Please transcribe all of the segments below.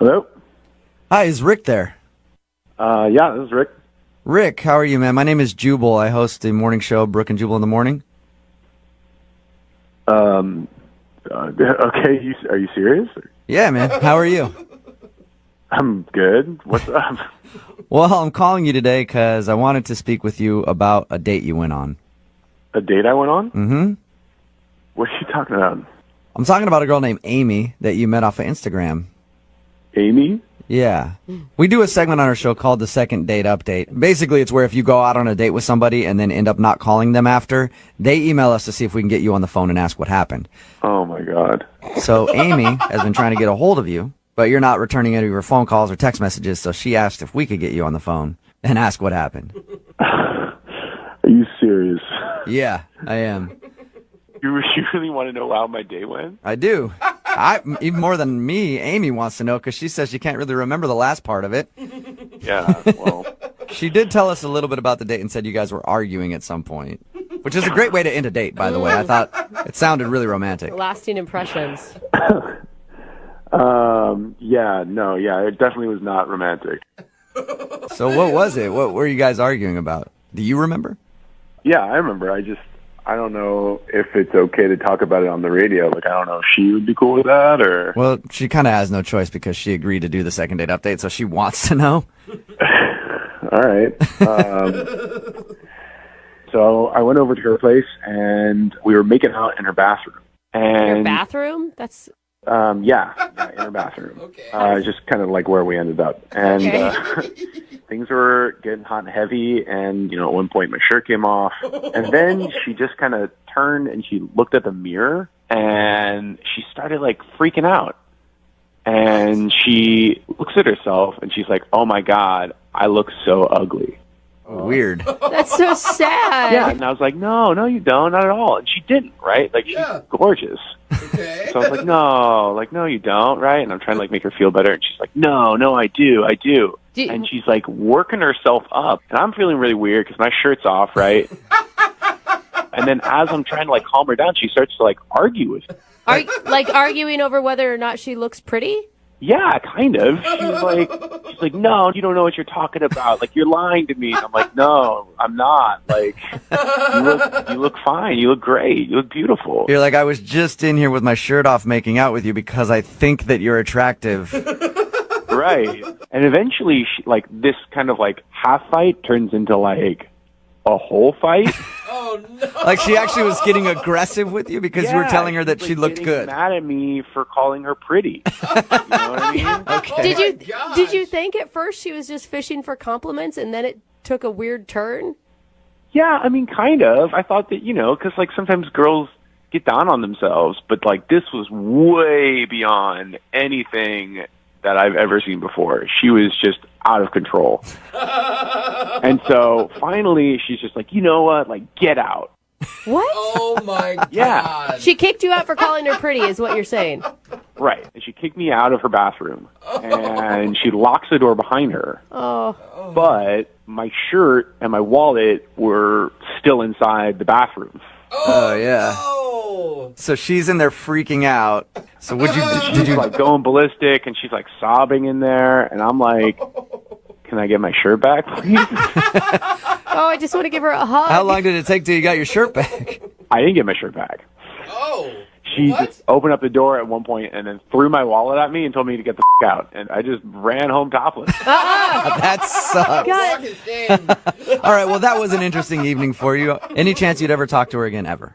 Hello? Hi, is Rick there? Yeah, this is Rick. Rick, how are you, man? My name is Jubal. I host the morning show, Brooke and Jubal in the Morning. Okay, are you serious? Yeah, man. How are you? I'm good. What's up? Well, I'm calling you today because I wanted to speak with you about a date you went on. A date I went on? Mm-hmm. What are you talking about? I'm talking about a girl named Amy that you met off of Instagram. Amy? Yeah. We do a segment on our show called the Second Date Update. Basically, it's where if you go out on a date with somebody and then end up not calling them after, they email us to see if we can get you on the phone and ask what happened. Oh, my God. So Amy has been trying to get a hold of you, but you're not returning any of her phone calls or text messages, so she asked if we could get you on the phone and ask what happened. Are you serious? Yeah, I am. You really want to know how my day went? I do. Even more than me, Amy wants to know because she says she can't really remember the last part of it. Yeah, well... She did tell us a little bit about the date and said you guys were arguing at some point, which is a great way to end a date, by the way. I thought it sounded really romantic. Lasting impressions. Yeah, it definitely was not romantic. So what was it? What were you guys arguing about? Do you remember? Yeah, I remember. I don't know if it's okay to talk about it on the radio. Like, I don't know if she would be cool with that, or... Well, she kind of has no choice because she agreed to do the Second Date Update, so she wants to know. All right. So I went over to her place, and we were making out in her bathroom. And, Your bathroom? That's... Yeah, in her bathroom. Okay. Just kind of like where we ended up. And Okay. things were getting hot and heavy, and, at one point my shirt came off. And then she just kind of turned and she looked at the mirror, and she started, like, freaking out. And she looks at herself, and she's like, oh, my God, I look so ugly. Weird. That's so sad. Yeah, and I was like, no, you don't, not at all. And she didn't, right? Like, she's gorgeous. Okay. So I was like, no, you don't, right? And I'm trying to, like, make her feel better. And she's like, no, I do. And she's, like, working herself up. And I'm feeling really weird because my shirt's off, right? And then as I'm trying to, like, calm her down, she starts to, like, argue with me. Are you, like, arguing over whether or not she looks pretty? Yeah, kind of. She's like, no, you don't know what you're talking about. Like, you're lying to me. And I'm like, no, I'm not. Like, you look fine. You look great. You look beautiful. You're like, I was just in here with my shirt off making out with you because I think that you're attractive. Right. And eventually, this kind of, like, half fight turns into, like, a whole fight. Oh, no. Like she actually was getting aggressive with you because you were telling her that she looked good. Mad at me for calling her pretty. You know what I mean? Okay. Did you think at first she was just fishing for compliments and then it took a weird turn? Yeah, I mean, kind of. I thought that, because, like, sometimes girls get down on themselves, but, like, this was way beyond anything that I've ever seen before. She was just out of control. And so finally she's just like, you know what? Like, get out. What? Oh, my God. Yeah. She kicked you out for calling her pretty is what you're saying. Right. And she kicked me out of her bathroom. And she locks the door behind her. Oh. But my shirt and my wallet were still inside the bathroom. Oh, yeah. Oh. So she's in there freaking out. So She's like going ballistic, and she's like sobbing in there, and I'm like, can I get my shirt back, please? Oh, I just want to give her a hug. How long did it take till you got your shirt back? I didn't get my shirt back. Oh. She What? just opened up the door at one point and then threw my wallet at me and told me to get the out. And I just ran home topless. That sucks. God. Fucking shame. All right, well, that was an interesting evening for you. Any chance you'd ever talk to her again, ever?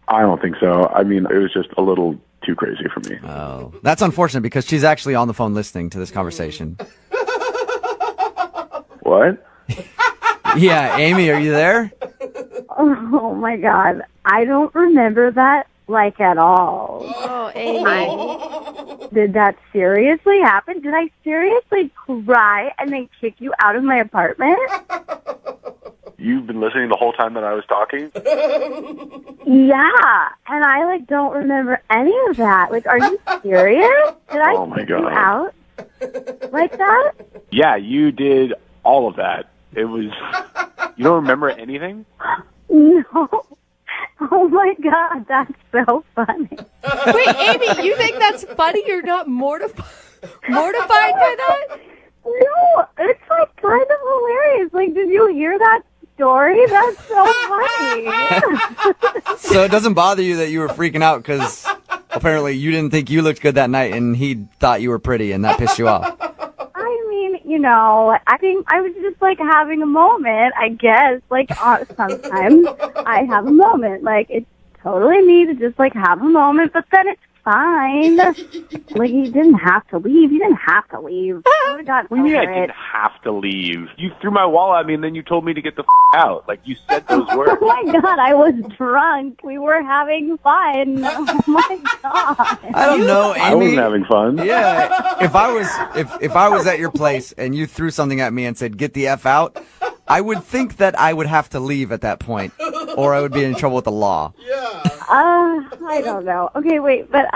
I don't think so. I mean, it was just a little too crazy for me. Oh, that's unfortunate because she's actually on the phone listening to this conversation. What? Yeah, Amy, are you there? Oh my God. I don't remember that like at all. Oh, Amy. Did that seriously happen? Did I seriously cry and then kick you out of my apartment? You've been listening the whole time that I was talking? Yeah. And I don't remember any of that. Like, are you serious? Did I Oh, my kick you God. out like that? Yeah, you did all of that. It was... You don't remember anything? No. Oh my God, that's so funny. Wait, Amy, you think that's funny? You're not mortified? Mortified by that? No, it's like kind of hilarious. Like, did you hear that story? That's so funny. So it doesn't bother you that you were freaking out because apparently you didn't think you looked good that night and he thought you were pretty and that pissed you off. I mean, I think I was just like having a moment, I guess. Like, sometimes I have a moment. Like, it's totally me to just like have a moment, but then it's fine. Like, he didn't have to leave. He didn't have to leave. I would have gotten What do you mean over I it. didn't have to leave? You threw my wall at me and then you told me to get the out. Like, you said those words. Oh my God, I was drunk. We were having fun. Oh my God. I don't know, Amy. I wasn't having fun. Yeah, if I was at your place and you threw something at me and said get the F out, I would think that I would have to leave at that point, or I would be in trouble with the law. I don't know. Okay, wait, but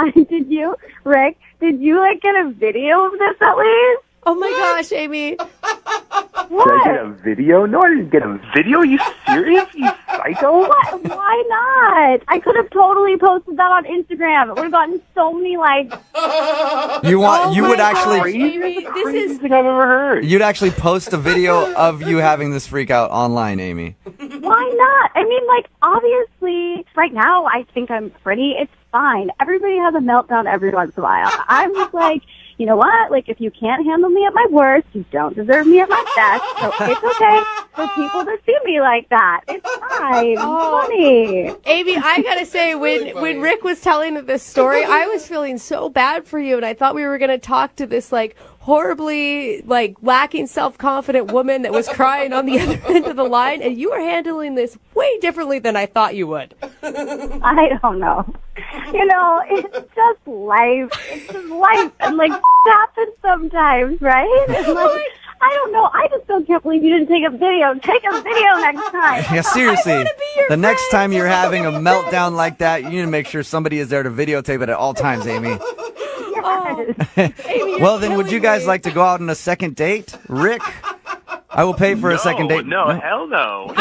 Rick, did you like get a video of this at least? Oh my gosh, Amy. Did I get a video? No, I didn't get a video. Are you serious? You psycho? What? Why not? I could have totally posted that on Instagram. It would have gotten so many likes. You would my actually gosh, Amy, this Craziest is thing I've ever heard. you'd actually post a video of you having this freak out online, Amy. Why not? I mean, like, obviously, right now I think I'm pretty. It's fine. Everybody has a meltdown every once in a while. I'm just like, you know what? Like, if you can't handle me at my worst, you don't deserve me at my best. So it's okay for people to see me like that. It's fine. It's funny. Amy, I gotta say, when Rick was telling this story, I was feeling so bad for you, and I thought we were gonna talk to this like horribly like lacking self-confident woman that was crying on the other end of the line, and you were handling this way differently than I thought you would. I don't know. It's just life. It's just life. And, like, happens sometimes, right? And, like, I don't know. I just still can't believe you didn't take a video. Take a video next time. Yeah, seriously. I wanna be your The next friend. time you're having a meltdown like that, you need to make sure somebody is there to videotape it at all times, Amy. Oh, Amy, you're Well, then, would you killing guys me. like to go out on a second date? Rick, I will pay for a second date. No, hell no.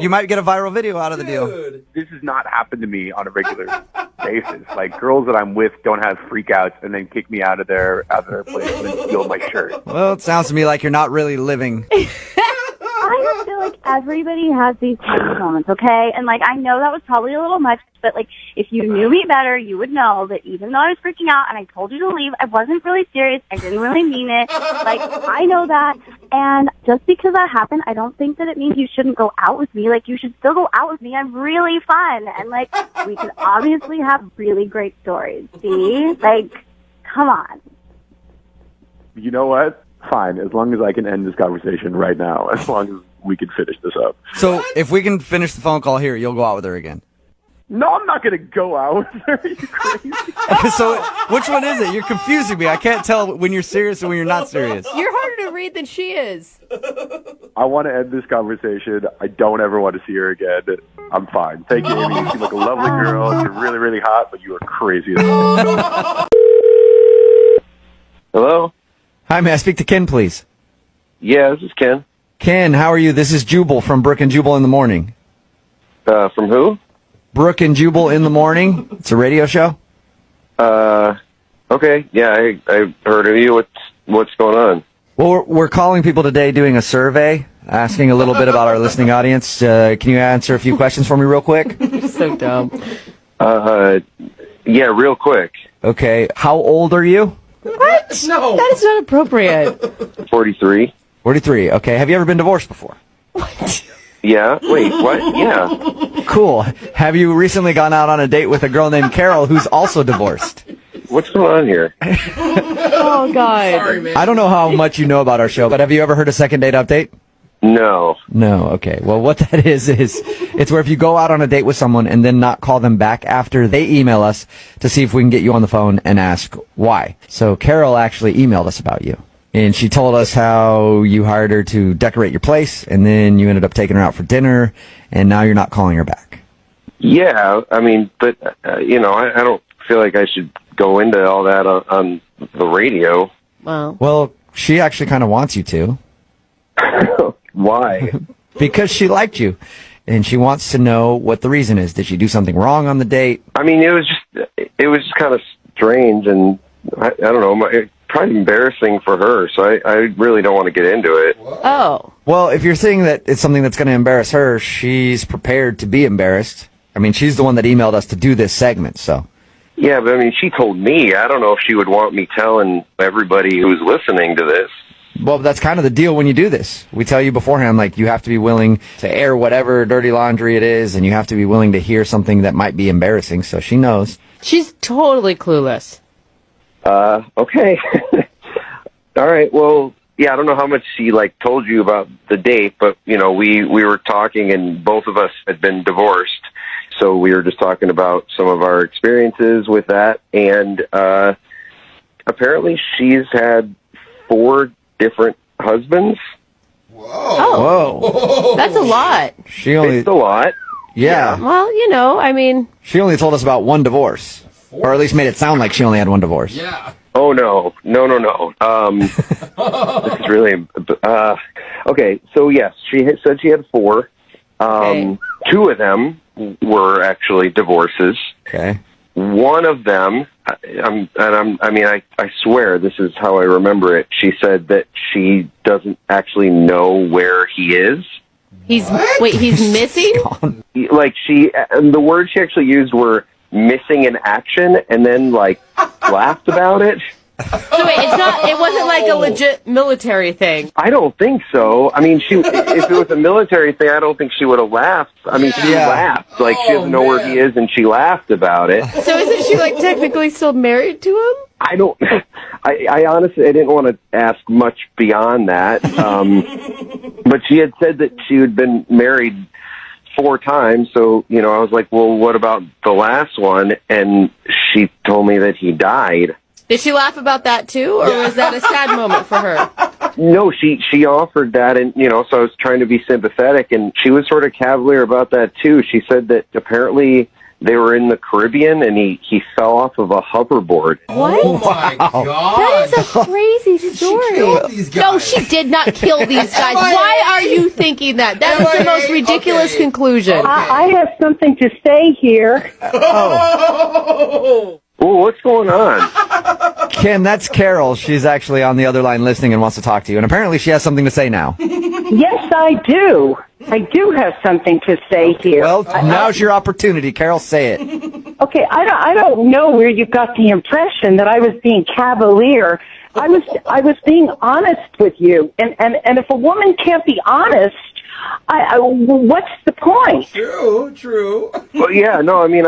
You might get a viral video out of the deal. Dude. This has not happened to me on a regular basis. Like, girls that I'm with don't have freakouts and then kick me out of their place and then steal my shirt. Well, it sounds to me like you're not really living. I just feel like everybody has these types of moments, okay? And, like, I know that was probably a little much, but, like, if you knew me better, you would know that even though I was freaking out and I told you to leave, I wasn't really serious. I didn't really mean it. Like, I know that. And just because that happened, I don't think that it means you shouldn't go out with me. Like, you should still go out with me. I'm really fun. And, like, we could obviously have really great stories. See? Like, come on. You know what? Fine, as long as I can end this conversation right now, as long as we can finish this up. So, if we can finish the phone call here, you'll go out with her again. No, I'm not going to go out with her. Are you crazy? So, which one is it? You're confusing me. I can't tell when you're serious and when you're not serious. You're harder to read than she is. I want to end this conversation. I don't ever want to see her again. I'm fine. Thank you, Amy. You seem like a lovely girl. You're really, really hot, but you are crazy. Hello? Hi, may I speak to Ken, please? Yeah, this is Ken. Ken, how are you? This is Jubal from Brooke and Jubal in the Morning. From who? Brooke and Jubal in the Morning. It's a radio show. Okay. Yeah, I heard of you. What's going on? Well, we're calling people today doing a survey, asking a little bit about our listening audience. Can you answer a few questions for me real quick? So dumb. Yeah, real quick. Okay. How old are you? What? No. That is not appropriate. 43. 43. Okay. Have you ever been divorced before? Yeah. Wait, what? Yeah. Cool. Have you recently gone out on a date with a girl named Carol who's also divorced? What's going on here? Oh, God. Sorry, man. I don't know how much you know about our show, but have you ever heard a second date update? No. No. Okay. Well, what that is it's where if you go out on a date with someone and then not call them back after they email us to see if we can get you on the phone and ask why. So Carol actually emailed us about you. And she told us how you hired her to decorate your place, and then you ended up taking her out for dinner, and now you're not calling her back. Yeah, I mean, but, I don't feel like I should go into all that on the radio. Wow. Well, she actually kind of wants you to, Why? because she liked you, and she wants to know what the reason is. Did she do something wrong on the date? I mean, it was just kind of strange, and I don't know. probably embarrassing for her, so I really don't want to get into it. Oh. Well, if you're saying that it's something that's going to embarrass her, she's prepared to be embarrassed. I mean, she's the one that emailed us to do this segment, so. Yeah, but I mean, she told me. I don't know if she would want me telling everybody who's listening to this. Well, that's kind of the deal when you do this. We tell you beforehand, like, you have to be willing to air whatever dirty laundry it is, and you have to be willing to hear something that might be embarrassing, so she knows. She's totally clueless. Okay. All right, well, yeah, I don't know how much she, like, told you about the date, but, you know, we were talking, and both of us had been divorced, so we were just talking about some of our experiences with that, and apparently she's had 4 different husbands. Whoa. That's a lot. It's a lot. Yeah. Well, you know, I mean... She only told us about 1 divorce. Or at least made it sound like she only had 1 divorce. Yeah. Oh, no. This is really... okay, so yes, she said she had 4. Okay. 2 of them were actually divorces. Okay. One of them, I swear this is how I remember it. She said that she doesn't actually know where he is. He's missing? Like the words she actually used were missing in action, and then like laughed about it. So wait, it wasn't like a legit military thing. I don't think so. I mean, if it was a military thing, I don't think she would have laughed. I mean, she laughed. Like, she doesn't know where he is, and she laughed about it. So isn't she, like, technically still married to him? I don't... I honestly, I didn't want to ask much beyond that. But she had said that she had been married 4 times, so, you know, I was like, well, what about the last one? And she told me that he died. Did she laugh about that too, or was that a sad moment for her? No, she offered that, and, you know, so I was trying to be sympathetic, and she was sort of cavalier about that, too. She said that apparently they were in the Caribbean, and he fell off of a hoverboard. What? Oh, my God. That is a crazy story. She killed these guys. No, she did not kill these guys. Why are you thinking that? That is the most ridiculous conclusion. I have something to say here. Oh, what's going on? Kim, that's Carol. She's actually on the other line listening and wants to talk to you. And apparently she has something to say now. Yes, I do. I do have something to say here. Well, now's your opportunity. Carol, say it. Okay, I don't know where you got the impression that I was being cavalier. I was being honest with you. And if a woman can't be honest, what's the point? True. Well, yeah, no, I mean,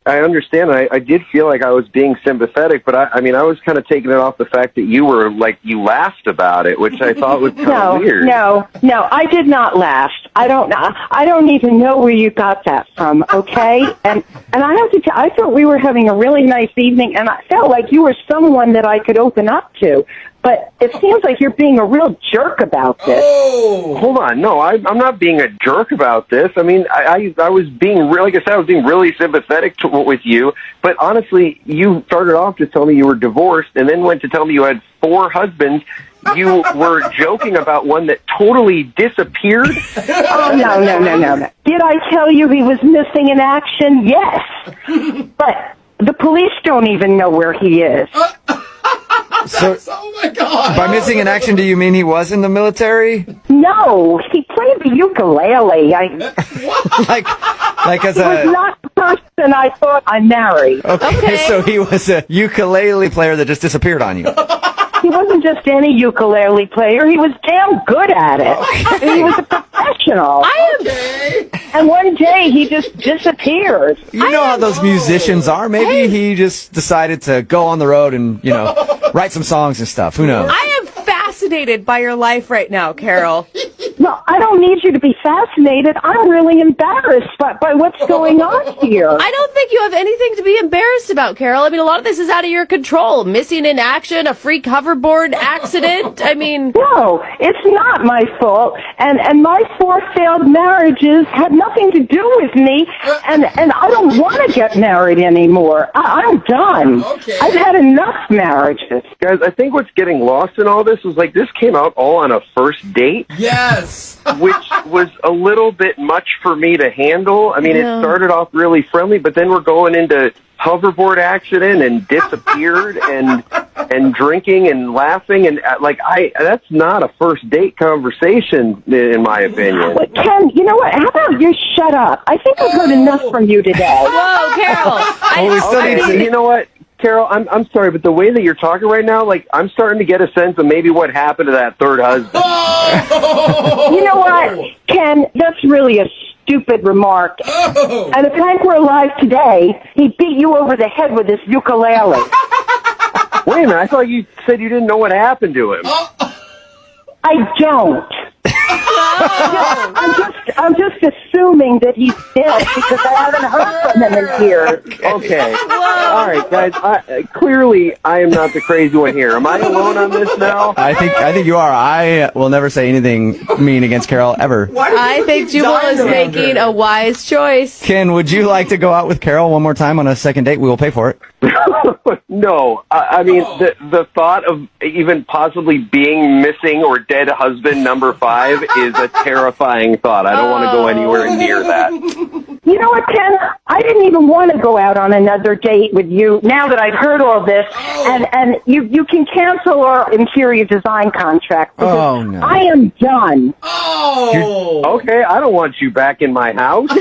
I understand. I did feel like I was being sympathetic, but I mean, I was kind of taking it off the fact that you were like, you laughed about it, which I thought was kind of weird. No, I did not laugh. I don't even know where you got that from, okay? And I have to I thought we were having a really nice evening, and I felt like you were someone that I could open up to. But it seems like you're being a real jerk about this. Oh! Hold on. No, I'm not being a jerk about this. I mean, I was being, like I said, I was being really sympathetic with you. But honestly, you started off just telling me you were divorced and then went to tell me you had 4 husbands. You were joking about one that totally disappeared. Oh, no. Did I tell you he was missing in action? Yes. But the police don't even know where he is. So, Oh, my God. by missing in action, do you mean he was in the military? No, he played the ukulele. Like as He was a... not the person I thought I married. Okay, so he was a ukulele player that just disappeared on you. He wasn't just any ukulele player. He was damn good at it. He was a professional. And one day he just disappeared. You know how those musicians are. Maybe he just decided to go on the road and, you know, write some songs and stuff. Who knows? I am fascinated by your life right now, Carol. No, I don't need you to be fascinated. I'm really embarrassed by what's going on here. I don't think you have anything to be embarrassed about, Carol. I mean, a lot of this is out of your control. Missing in action, a freak hoverboard accident. I mean... No, it's not my fault. And my 4 failed marriages had nothing to do with me. And I don't want to get married anymore. I'm done. Okay. I've had enough marriages. Guys, I think what's getting lost in all this is, like, this came out all on a first date. Yes. which was a little bit much for me to handle. I mean, it started off really friendly, but then we're going into hoverboard accident and disappeared and drinking and laughing and that's not a first date conversation in my opinion. But Ken, you know what? How about you shut up? I think I've heard enough from you today. Whoa, Carol. You know what? Carol, I'm sorry, but the way that you're talking right now, like, I'm starting to get a sense of maybe what happened to that third husband. You know what, Ken? That's really a stupid remark. And if Hank were alive today, he'd beat you over the head with his ukulele. Wait a minute, I thought you said you didn't know what happened to him. I don't. I'm just assuming that he's dead because I haven't heard from him in years. Okay. All right, guys. Clearly, I am not the crazy one here. Am I alone on this now? I think you are. I will never say anything mean against Carol ever. I think Jubal is making a wise choice. Ken, would you like to go out with Carol one more time on a second date? We will pay for it. No. I mean, the thought of even possibly being missing or dead husband number 5 is a terrifying thought. I don't want to go anywhere near that. You know what, Ken? I didn't even want to go out on another date with you now that I've heard all this. And you can cancel our interior design contract. Oh, no. I am done. Okay, I don't want you back in my house.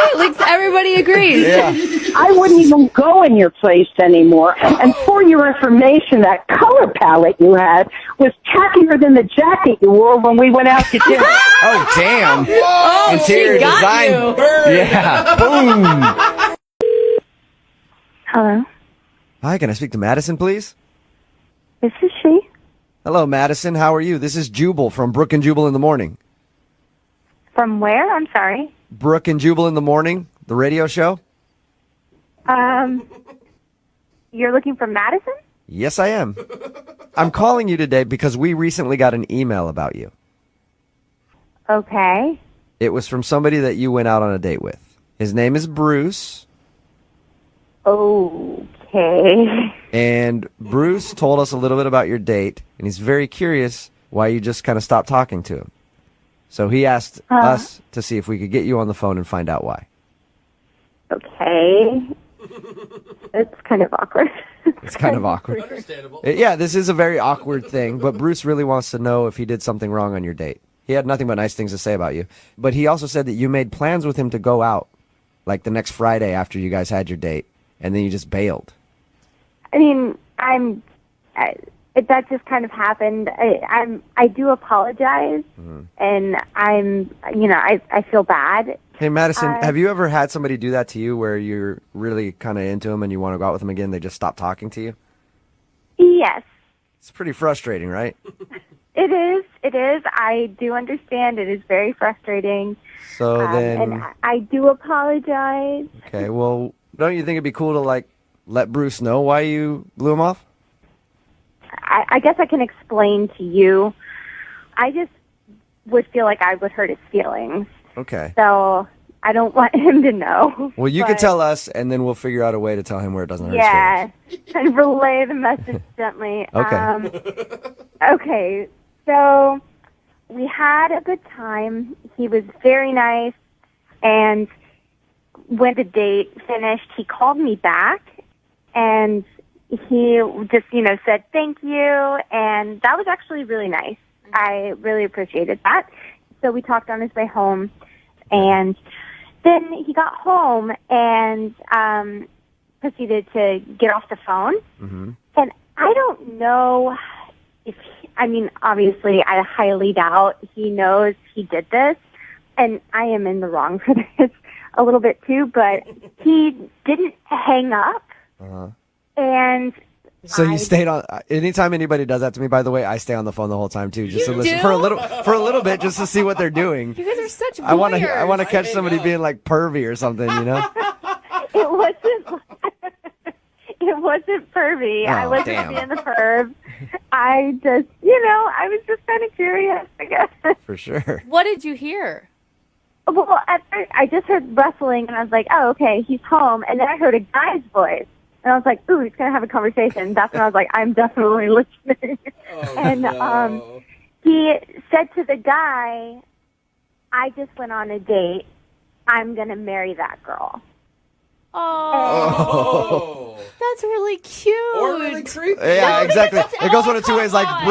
At least everybody agrees. Yeah. I wouldn't even go in your place anymore. And for your information, that color palette you had was tackier than the jacket you wore when we went out to dinner. Oh, damn. Oh, Interior she got design. you. Yeah. Boom. Hello, Hi, can I speak to Madison, please? this is she. Hello, Madison. How are you? This is Jubal from Brooke and Jubal in the Morning. From where? I'm sorry. Brooke and Jubal in the Morning, the radio show? You're looking for Madison? Yes, I am. I'm calling you today because we recently got an email about you. Okay. It was from somebody that you went out on a date with. His name is Bruce. Okay. And Bruce told us a little bit about your date, and he's very curious why you just kind of stopped talking to him. So he asked us to see if we could get you on the phone and find out why. Okay. It's kind of awkward. It's kind of awkward. Understandable. Yeah, this is a very awkward thing, but Bruce really wants to know if he did something wrong on your date. He had nothing but nice things to say about you. But he also said that you made plans with him to go out, like the next Friday after you guys had your date, and then you just bailed. I mean, that just kind of happened. I do apologize, and I feel bad. Hey, Madison, have you ever had somebody do that to you where you're really kind of into them and you want to go out with them again, they just stop talking to you? Yes. It's pretty frustrating, right? It is. It is. I do understand. It is very frustrating. So then... And I do apologize. Okay, well, don't you think it'd be cool to, like, let Bruce know why you blew him off? I guess I can explain to you. I just would feel like I would hurt his feelings. Okay. So I don't want him to know. Well, you can tell us, and then we'll figure out a way to tell him where it doesn't hurt his feelings. Kind of relay the message gently. Okay. Okay, so we had a good time. He was very nice, and when the date finished, he called me back, and he just, said thank you, and that was actually really nice. I really appreciated that. So we talked on his way home, and then he got home and proceeded to get off the phone. Mm-hmm. And I don't know if, obviously, I highly doubt he knows he did this, and I am in the wrong for this a little bit too, but he didn't hang up. Uh-huh. And so you stayed on. Anytime anybody does that to me, by the way, I stay on the phone the whole time too, just to listen for a little bit, just to see what they're doing. You guys are such voyeurs. I want to catch somebody being like pervy or something, It wasn't pervy. I wasn't being the perv. I just, I was just kind of curious, I guess. For sure. What did you hear? Well, at first, I just heard rustling, and I was like, oh, okay, he's home. And then I heard a guy's voice. And I was like, ooh, he's going to have a conversation. That's when I was like, I'm definitely listening. he said to the guy, I just went on a date. I'm going to marry that girl. Oh, that's really cute. Or really creepy. Yeah, exactly. It goes one of two ways. Like Oh,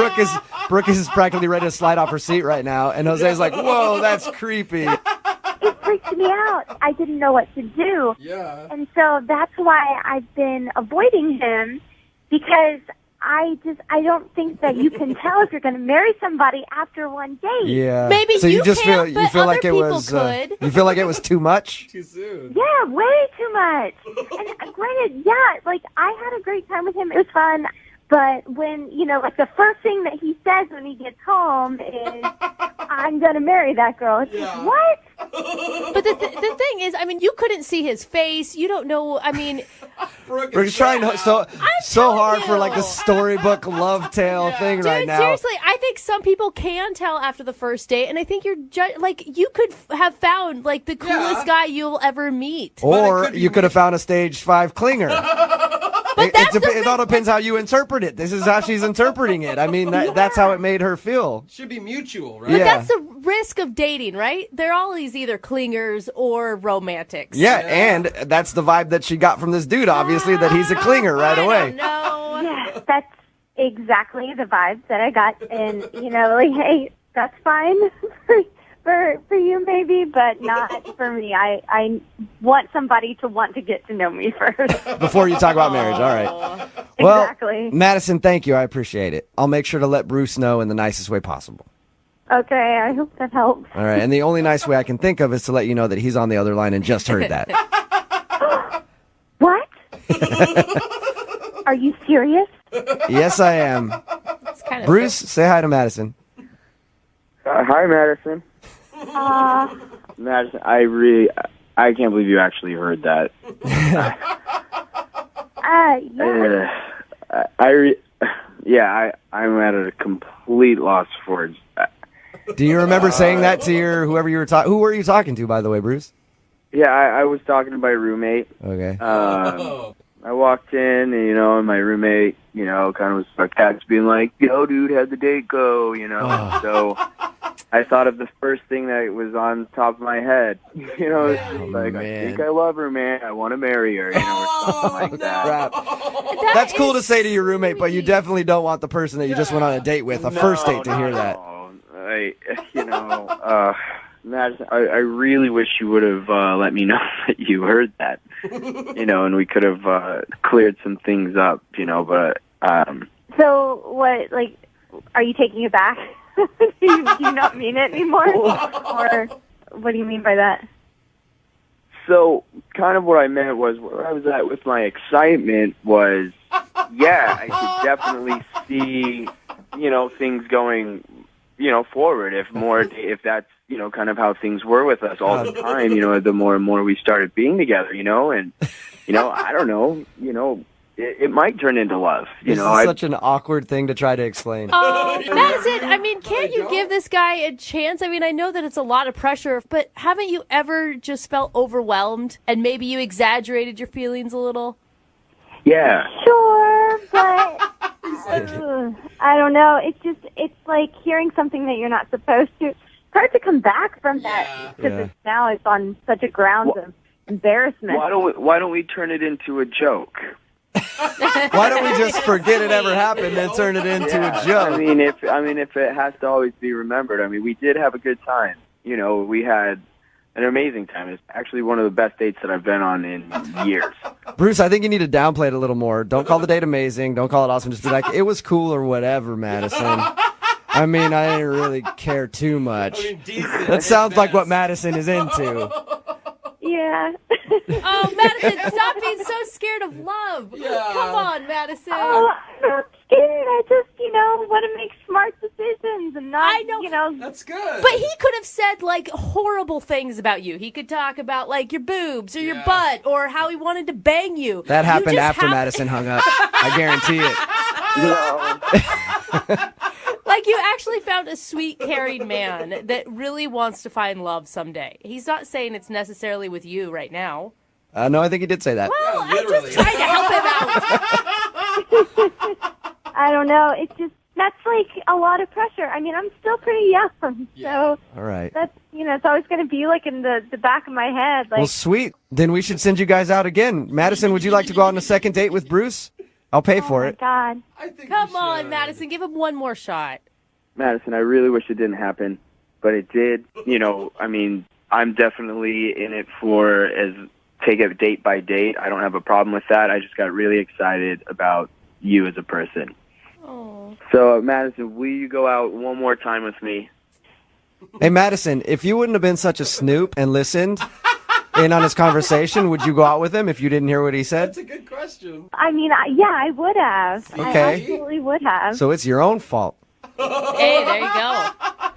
Brooke is practically ready to slide off her seat right now, and Jose's like, "Whoa, that's creepy." It freaked me out. I didn't know what to do. Yeah. And so that's why I've been avoiding him, because I don't think that you can tell if you're going to marry somebody after one date. Yeah. Maybe so you just can't, feel but like other it people was could. you feel like it was too much. Too soon. Yeah, way too much. And granted, yeah, like I had a great time with him. It was fun. But when, like the first thing that he says when he gets home is, I'm going to marry that girl. It's like, what? But the thing is, I mean, you couldn't see his face. You don't know. I mean, Brooke's trying so hard for like a storybook love tale thing dude, right now. seriously, I think some people can tell after the first date, and I think you're you could have found like the coolest guy you'll ever meet. Or you could have found a stage 5 clinger. But It all depends how you interpret it. This is how she's interpreting it. I mean, that's how it made her feel. Should be mutual, right? But Yeah. that's the risk of dating, right? They're always either clingers or romantics. Yeah, and that's the vibe that she got from this dude, obviously, that he's a clinger right away. No. Yeah, that's exactly the vibes that I got. And, like, hey, that's fine for you maybe, but not for me. I want somebody to want to get to know me first. Before you talk about marriage, all right. Well, Exactly. Madison, thank you. I appreciate it. I'll make sure to let Bruce know in the nicest way possible. Okay, I hope that helps. All right, and the only nice way I can think of is to let you know that he's on the other line and just heard that. What? Are you serious? Yes, I am. It's kind of Bruce, say hi to Madison. Hi, Madison. Madison, I can't believe you actually heard that. Yeah. I'm at a complete loss for words. Do you remember saying that to whoever you were talking? Who were you talking to, by the way, Bruce? Yeah, I was talking to my roommate. Okay. I walked in, and my roommate, kind of was sarcastic, being like, "Yo, dude, how'd the date go?" So I thought of the first thing that was on top of my head. Like, I think I love her, man. I want to marry her, or something like that. Crap. That's cool to say to your roommate, but you definitely don't want the person that you just went on a date with, first date, to hear that. Madison, I really wish you would have let me know that you heard that, and we could have cleared some things up, but... So, what, like, are you taking it back? do you not mean it anymore? Or what do you mean by that? So, kind of what I meant was, where I was at with my excitement was, I could definitely see, things going, forward if that's, kind of how things were with us all the time, the more and more we started being together, and, I don't know, it might turn into love, This is such an awkward thing to try to explain. Madison, I mean, can't you give this guy a chance? I mean, I know that it's a lot of pressure, but haven't you ever just felt overwhelmed and maybe you exaggerated your feelings a little? Yeah. Sure, but I don't know. It's like hearing something that you're not supposed to. It's hard to come back from that because now it's on such a ground of embarrassment. Why don't we turn it into a joke? Why don't we just forget it ever happened and turn it into a joke? I mean, if it has to always be remembered, we did have a good time. We had an amazing time. It's actually one of the best dates that I've been on in years. Bruce, I think you need to downplay it a little more. Don't call the date amazing. Don't call it awesome. Just be like, it was cool or whatever, Madison. I didn't really care too much. That sounds like what Madison is into. Yeah. Oh, Madison, stop being so scared of love. Yeah. Come on, Madison. Oh, I'm not scared. I just, want to make smart decisions and not, I know. That's good. But he could have said, like, horrible things about you. He could talk about, like, your boobs or your butt or how he wanted to bang you. That happened after Madison hung up. I guarantee it. Like, you actually found a sweet, caring man that really wants to find love someday. He's not saying it's necessarily with you right now. No, I think he did say that. Well, I'm just trying to help him out. I don't know. It's just, that's like a lot of pressure. I mean, I'm still pretty young, so All right. that's it's always going to be like in the back of my head. Like, Well, sweet. Then we should send you guys out again. Madison, would you like to go out on a second date with Bruce? I'll pay for it. oh my God. I think Come we on, should. Madison, give him one more shot. Madison, I really wish it didn't happen, but it did. I mean, I'm definitely in it for take it date by date. I don't have a problem with that. I just got really excited about you as a person. Oh. So, Madison, will you go out one more time with me? Hey, Madison, if you wouldn't have been such a snoop and listened in on his conversation, would you go out with him if you didn't hear what he said? That's a good question. I mean, yeah, I would have. I Okay. absolutely would have. So it's your own fault. Hey, there you go.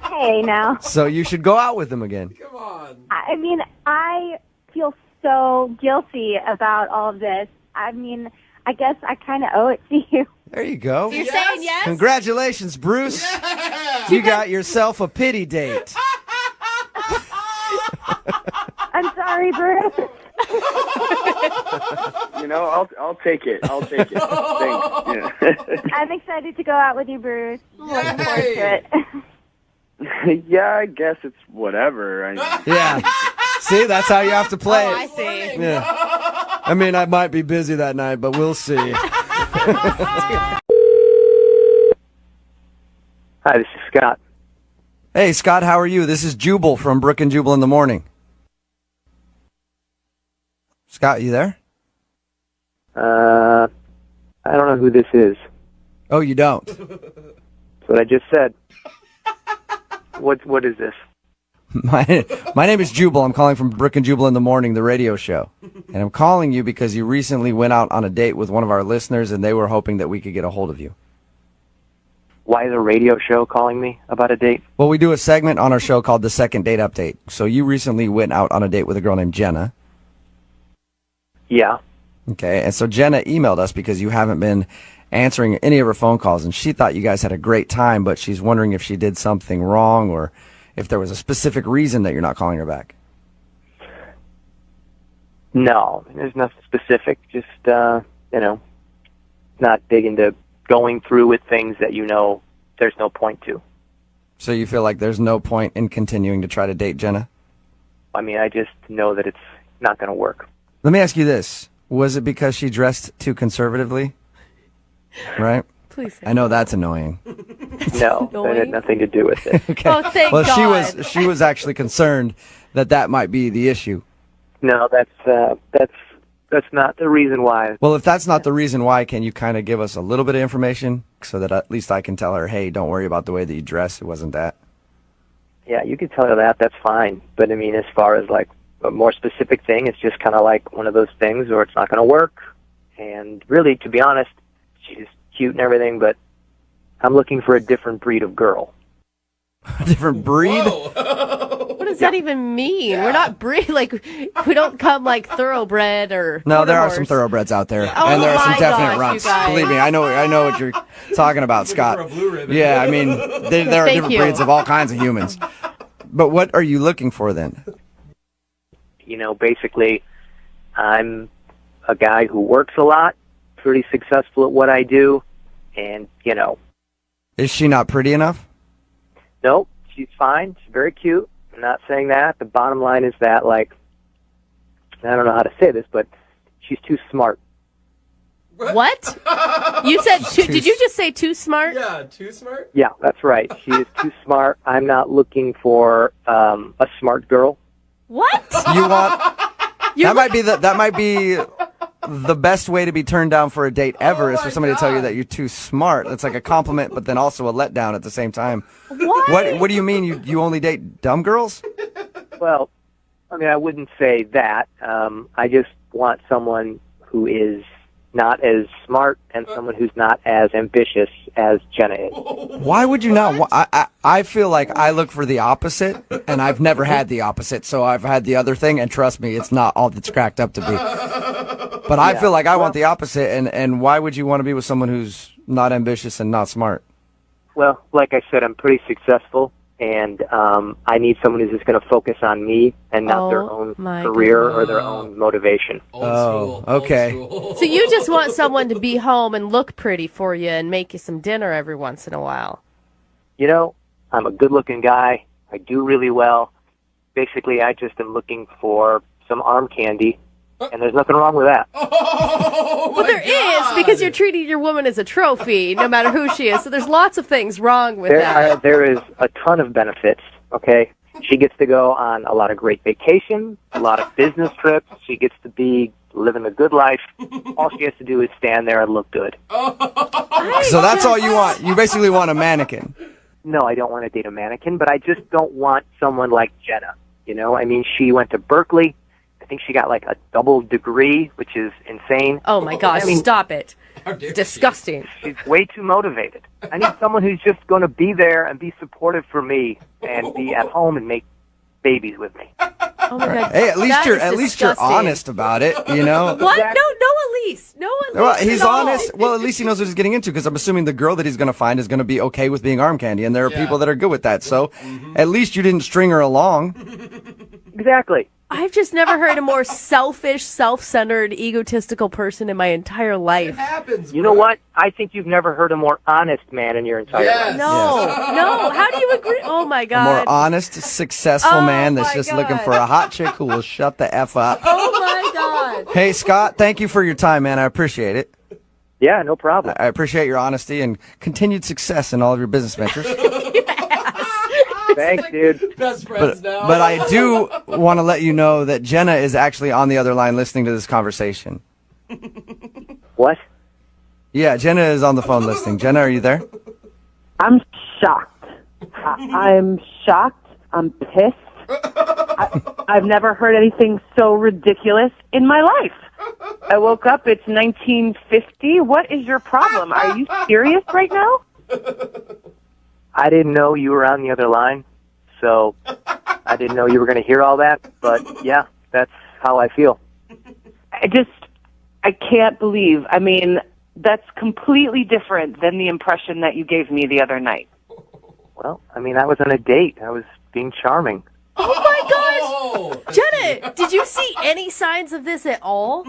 Hey, now. So you should go out with him again. Come on. I mean, I feel so guilty about all of this. I mean, I guess I kind of owe it to you. There you go. You're saying yes? Congratulations, Bruce. You got yourself a pity date. I'm sorry, Bruce. I'll take it. I'll take it. Thanks. Yeah. I'm excited to go out with you, Bruce. Looking forward to it. Yeah, I guess it's whatever. Yeah. See, that's how you have to play Oh, I it. see. Yeah. I mean, I might be busy that night, but we'll see. Hi, this is Scott. Hey, Scott, how are you? This is Jubal from Brooke and Jubal in the morning. Scott, you there? I don't know who this is. Oh, you don't? That's what I just said. What is this? My name is Jubal. I'm calling from Brooke and Jubal in the morning, the radio show. And I'm calling you because you recently went out on a date with one of our listeners, and they were hoping that we could get a hold of you. Why is a radio show calling me about a date? Well, we do a segment on our show called The Second Date Update. So you recently went out on a date with a girl named Jenna. Yeah. Okay, and so Jenna emailed us because you haven't been answering any of her phone calls, and she thought you guys had a great time, but she's wondering if she did something wrong or if there was a specific reason that you're not calling her back. No, there's nothing specific. Just, not big into going through with things that there's no point to. So you feel like there's no point in continuing to try to date Jenna? I mean, I just know that it's not going to work. Let me ask you this. Was it because she dressed too conservatively? Right? Please. I know that's annoying. No, that had nothing to do with it. Okay. Oh, thank well, God. she was actually concerned that might be the issue. No, that's not the reason why. Well, if that's not the reason why, can you kind of give us a little bit of information so that at least I can tell her, hey, don't worry about the way that you dress. It wasn't that. Yeah, you can tell her that. That's fine. But, I mean, as far as, like, a more specific thing, it's just kind of like one of those things where it's not going to work. And really, to be honest, she's cute and everything, but I'm looking for a different breed of girl. A different breed? What does that even mean? We're not breed, like, we don't come like thoroughbred or. No, there are horse. some thoroughbreds out there, Oh and there are some my definite gosh, runts. you guys. Believe me, I know what you're talking about, Scott. for a blue ribbon. Yeah, I mean, there are Thank different you. breeds of all kinds of humans. But what are you looking for then? Basically, I'm a guy who works a lot, pretty successful at what I do, and, Is she not pretty enough? nope, she's fine. She's very cute. I'm not saying that. The bottom line is that, like, I don't know how to say this, but she's too smart. What? You said too, did you just say too smart? Yeah, too smart? Yeah, that's right. She is too smart. I'm not looking for a smart girl. What? You want that might be the best way to be turned down for a date ever is for somebody to tell you that you're too smart. It's like a compliment, but then also a letdown at the same time. What do you mean? You only date dumb girls? Well, I mean, I wouldn't say that. I just want someone who is not as smart and someone who's not as ambitious as Jenna is. Why would you not? I feel like I look for the opposite, and I've never had the opposite. So I've had the other thing, and trust me, it's not all it's cracked up to be. But I feel like I want the opposite, and why would you want to be with someone who's not ambitious and not smart? Well, like I said, I'm pretty successful, and I need someone who's just going to focus on me and not their own career or their own motivation. Okay. So you just want someone to be home and look pretty for you and make you some dinner every once in a while. You know, I'm a good-looking guy. I do really well. Basically, I just am looking for some arm candy, and there's nothing wrong with that. Well, there is, because you're treating your woman as a trophy, no matter who she is. So there's lots of things wrong with that. There is a ton of benefits, okay? She gets to go on a lot of great vacations, a lot of business trips. She gets to be living a good life. All she has to do is stand there and look good. So that's all you want. You basically want a mannequin. No, I don't want to date a mannequin, but I just don't want someone like Jenna. You know, I mean, she went to Berkeley. I think she got like a double degree, which is insane. Oh my gosh, I mean, stop it. It's disgusting. She's way too motivated. I need someone who's just going to be there and be supportive for me and be at home and make babies with me. Oh my God. Hey, at least you're disgusting. honest about it, you know? What? No, Elise. No, Elise. Well, he's at all. honest. Well, at least he knows what he's getting into, because I'm assuming the girl that he's going to find is going to be okay with being arm candy, and there are people that are good with that. So at least you didn't string her along. Exactly. I've just never heard a more selfish, self-centered, egotistical person in my entire life. It happens, You know what? I think you've never heard a more honest man in your entire life. No. How do you agree? Oh my A God. more honest, successful man that's my just God. looking for a hot chick who will shut the F up. Oh my God. Hey, Scott, thank you for your time, man. I appreciate it. Yeah, no problem. I appreciate your honesty and continued success in all of your business ventures. Thanks, dude. Best friends now. But I do want to let you know that Jenna is actually on the other line listening to this conversation. What? Yeah, Jenna is on the phone listening. Jenna, are you there? I'm shocked. I'm shocked. I'm pissed. I've never heard anything so ridiculous in my life. I woke up, it's 1950. What is your problem? Are you serious right now? I didn't know you were on the other line, so I didn't know you were going to hear all that. But, yeah, that's how I feel. I can't believe. I mean, that's completely different than the impression that you gave me the other night. Well, I mean, I was on a date. I was being charming. Oh my gosh. Jenna, did you see any signs of this at all?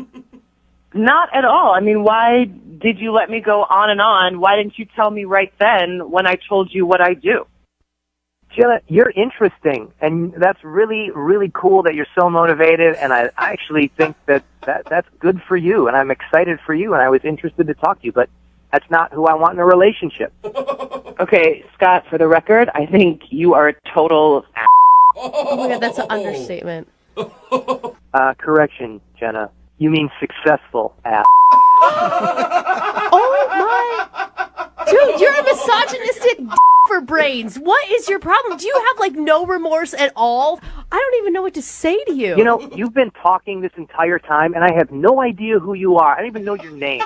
Not at all. I mean, why did you let me go on and on? Why didn't you tell me right then when I told you what I do? Jenna, you're interesting, and that's really, really cool that you're so motivated, and I actually think that's good for you, and I'm excited for you, and I was interested to talk to you, but that's not who I want in a relationship. Okay, Scott, for the record, I think you are a total ass. Oh my God, that's an understatement. Correction, Jenna. You mean successful ass. Oh my. Dude, you're a misogynistic for brains. What is your problem? Do you have like no remorse at all? I don't even know what to say to you. You know, you've been talking this entire time, and I have no idea who you are. I don't even know your name.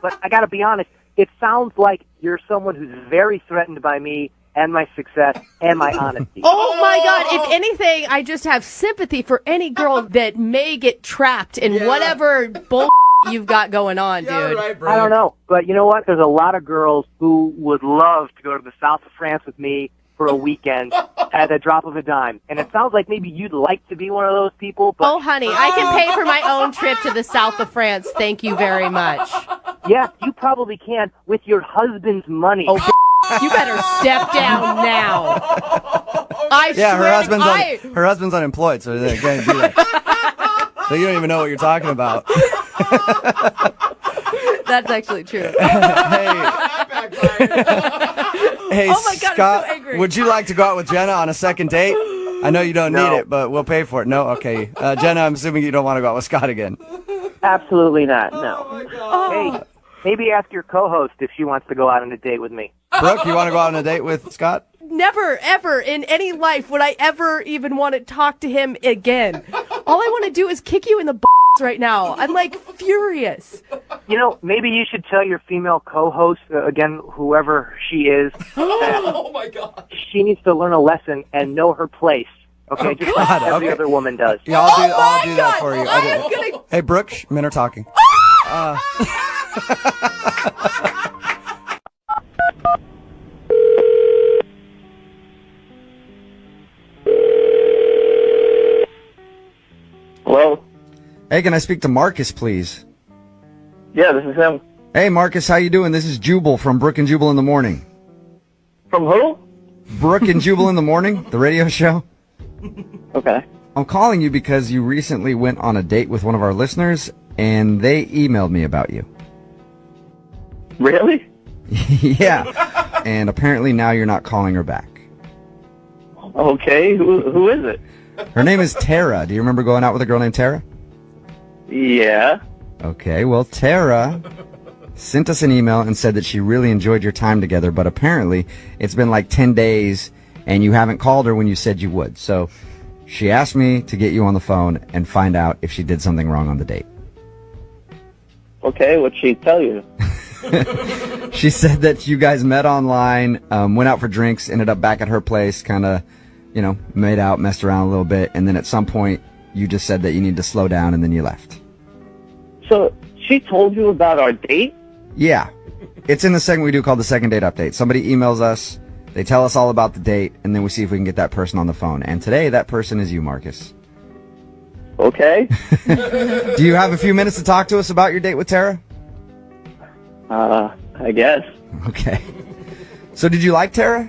But I gotta be honest, it sounds like you're someone who's very threatened by me and my success and my honesty. Oh my God, if anything, I just have sympathy for any girl that may get trapped in whatever bull you've got going on, dude. Right, I don't know, but you know what? There's a lot of girls who would love to go to the south of France with me for a weekend at the drop of a dime. And it sounds like maybe you'd like to be one of those people. But oh, honey, I can pay for my own trip to the south of France. Thank you very much. Yeah, you probably can with your husband's money. Oh, you better step down now. I Yeah, swear her husband's unemployed, so they're going to do that. So you don't even know what you're talking about. That's actually true. Hey, Oh my God, Scott, I'm so angry. would you like to go out with Jenna on a second date? I know you don't need it, but we'll pay for it. No? Okay. Jenna, I'm assuming you don't want to go out with Scott again. Absolutely not, no. Hey, maybe ask your co-host if she wants to go out on a date with me. Brooke, you want to go out on a date with Scott? Never, ever in any life would I ever even want to talk to him again. All I want to do is kick you in the right now. I'm like furious. You know, maybe you should tell your female co-host, again, whoever she is, that Oh my God. she needs to learn a lesson and know her place. Okay, just like God, every okay. other woman does. Yeah, I'll do that for you. I am gonna... Hey, Brooke, men are talking. Hey, can I speak to Marcus, please? Yeah, this is him. Hey, Marcus, how you doing? This is Jubal from Brooke and Jubal in the Morning. From who? Brooke and Jubal in the Morning, the radio show. Okay. I'm calling you because you recently went on a date with one of our listeners, and they emailed me about you. Really? Yeah. And apparently now you're not calling her back. Okay, who is it? Her name is Tara. Do you remember going out with a girl named Tara? Yeah. Okay, well, Tara sent us an email and said that she really enjoyed your time together, but apparently it's been like 10 days and you haven't called her when you said you would. So she asked me to get you on the phone and find out if she did something wrong on the date. Okay, what'd she tell you? She said that you guys met online, went out for drinks, ended up back at her place, kind of, made out, messed around a little bit, and then at some point you just said that you need to slow down and then you left. So, she told you about our date? Yeah. It's in the segment we do called the Second Date Update. Somebody emails us, they tell us all about the date, and then we see if we can get that person on the phone. And today, that person is you, Marcus. Okay. Do you have a few minutes to talk to us about your date with Tara? I guess. Okay. So did you like Tara?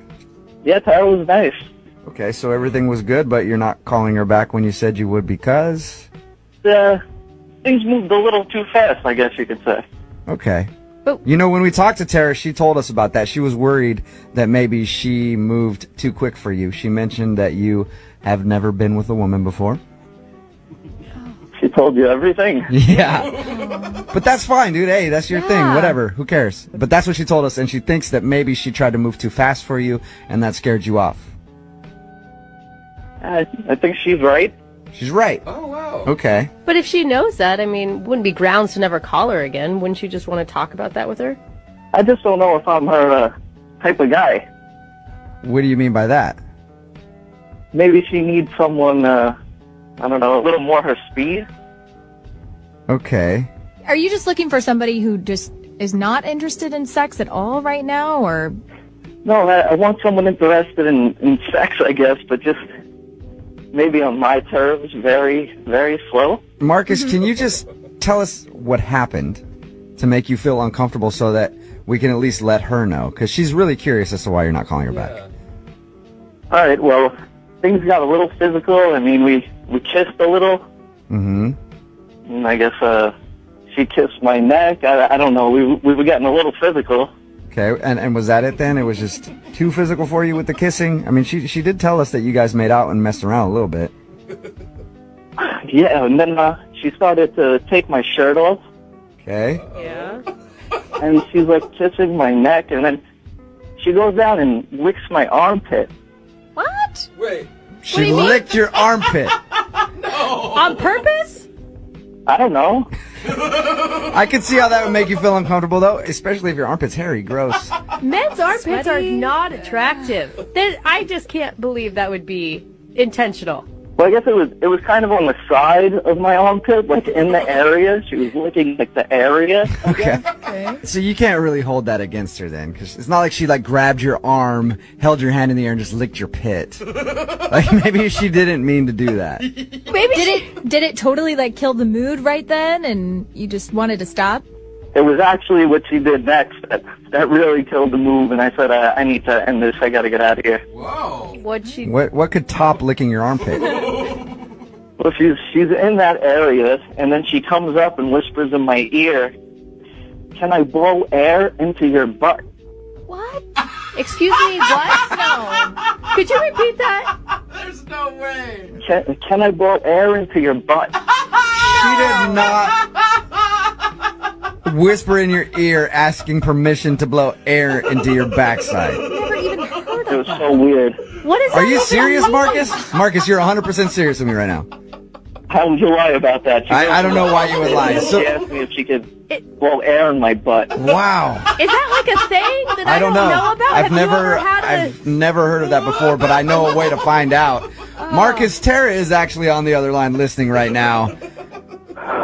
Yeah, Tara was nice. Okay, so everything was good, but you're not calling her back when you said you would because? Things moved a little too fast, I guess you could say. Okay. But when we talked to Tara, she told us about that. She was worried that maybe she moved too quick for you. She mentioned that you have never been with a woman before. She told you everything? Yeah. But that's fine, dude. Hey, that's your thing. Whatever. Who cares? But that's what she told us, and she thinks that maybe she tried to move too fast for you, and that scared you off. I think she's right. She's right. Oh, wow. Okay. But if she knows that, wouldn't be grounds to never call her again. Wouldn't you just want to talk about that with her? I just don't know if I'm her type of guy. What do you mean by that? Maybe she needs someone, I don't know, a little more her speed. Okay. Are you just looking for somebody who just is not interested in sex at all right now, or? No, I want someone interested in sex, I guess, but just maybe on my terms, very, very slow. Marcus, can you just tell us what happened to make you feel uncomfortable so that we can at least let her know? Because she's really curious as to why you're not calling her back. All right, well, things got a little physical. We kissed a little. Mm-hmm. And I guess she kissed my neck. I don't know. We were getting a little physical. Okay, and was that it then? It was just too physical for you with the kissing? She did tell us that you guys made out and messed around a little bit. Yeah, and then she started to take my shirt off. Okay. Yeah. And she's like kissing my neck, and then she goes down and licks my armpit. What? Wait. She licked your armpit. On purpose? I don't know. I could see how that would make you feel uncomfortable, though, especially if your armpit's hairy. Gross. Men's armpits are not attractive. I just can't believe that would be intentional. Well, I guess it was kind of on the side of my armpit, like in the area. She was licking like the area. Okay. So you can't really hold that against her then, because it's not like she grabbed your arm, held your hand in the air, and just licked your pit. Maybe she didn't mean to do that. Maybe did it totally kill the mood right then, and you just wanted to stop? It was actually what she did next that really killed the move, and I said, I need to end this. I got to get out of here. Whoa. What could top licking your armpit? Well, she's in that area, and then she comes up and whispers in my ear, "Can I blow air into your butt?" What? Excuse me, what? No. Could you repeat that? There's no way. Can I blow air into your butt? She did not whisper in your ear asking permission to blow air into your backside. Never even heard of It was so weird. What is that? Are you serious, Marcus? Marcus, you're 100% serious with me right now. How would you lie about that? I don't know why you would lie. She asked me if she could blow air in my butt. Wow. Is that a thing that I don't know about? I've Have you ever had I've never heard of that before, but I know a way to find out. Marcus, Tara is actually on the other line listening right now.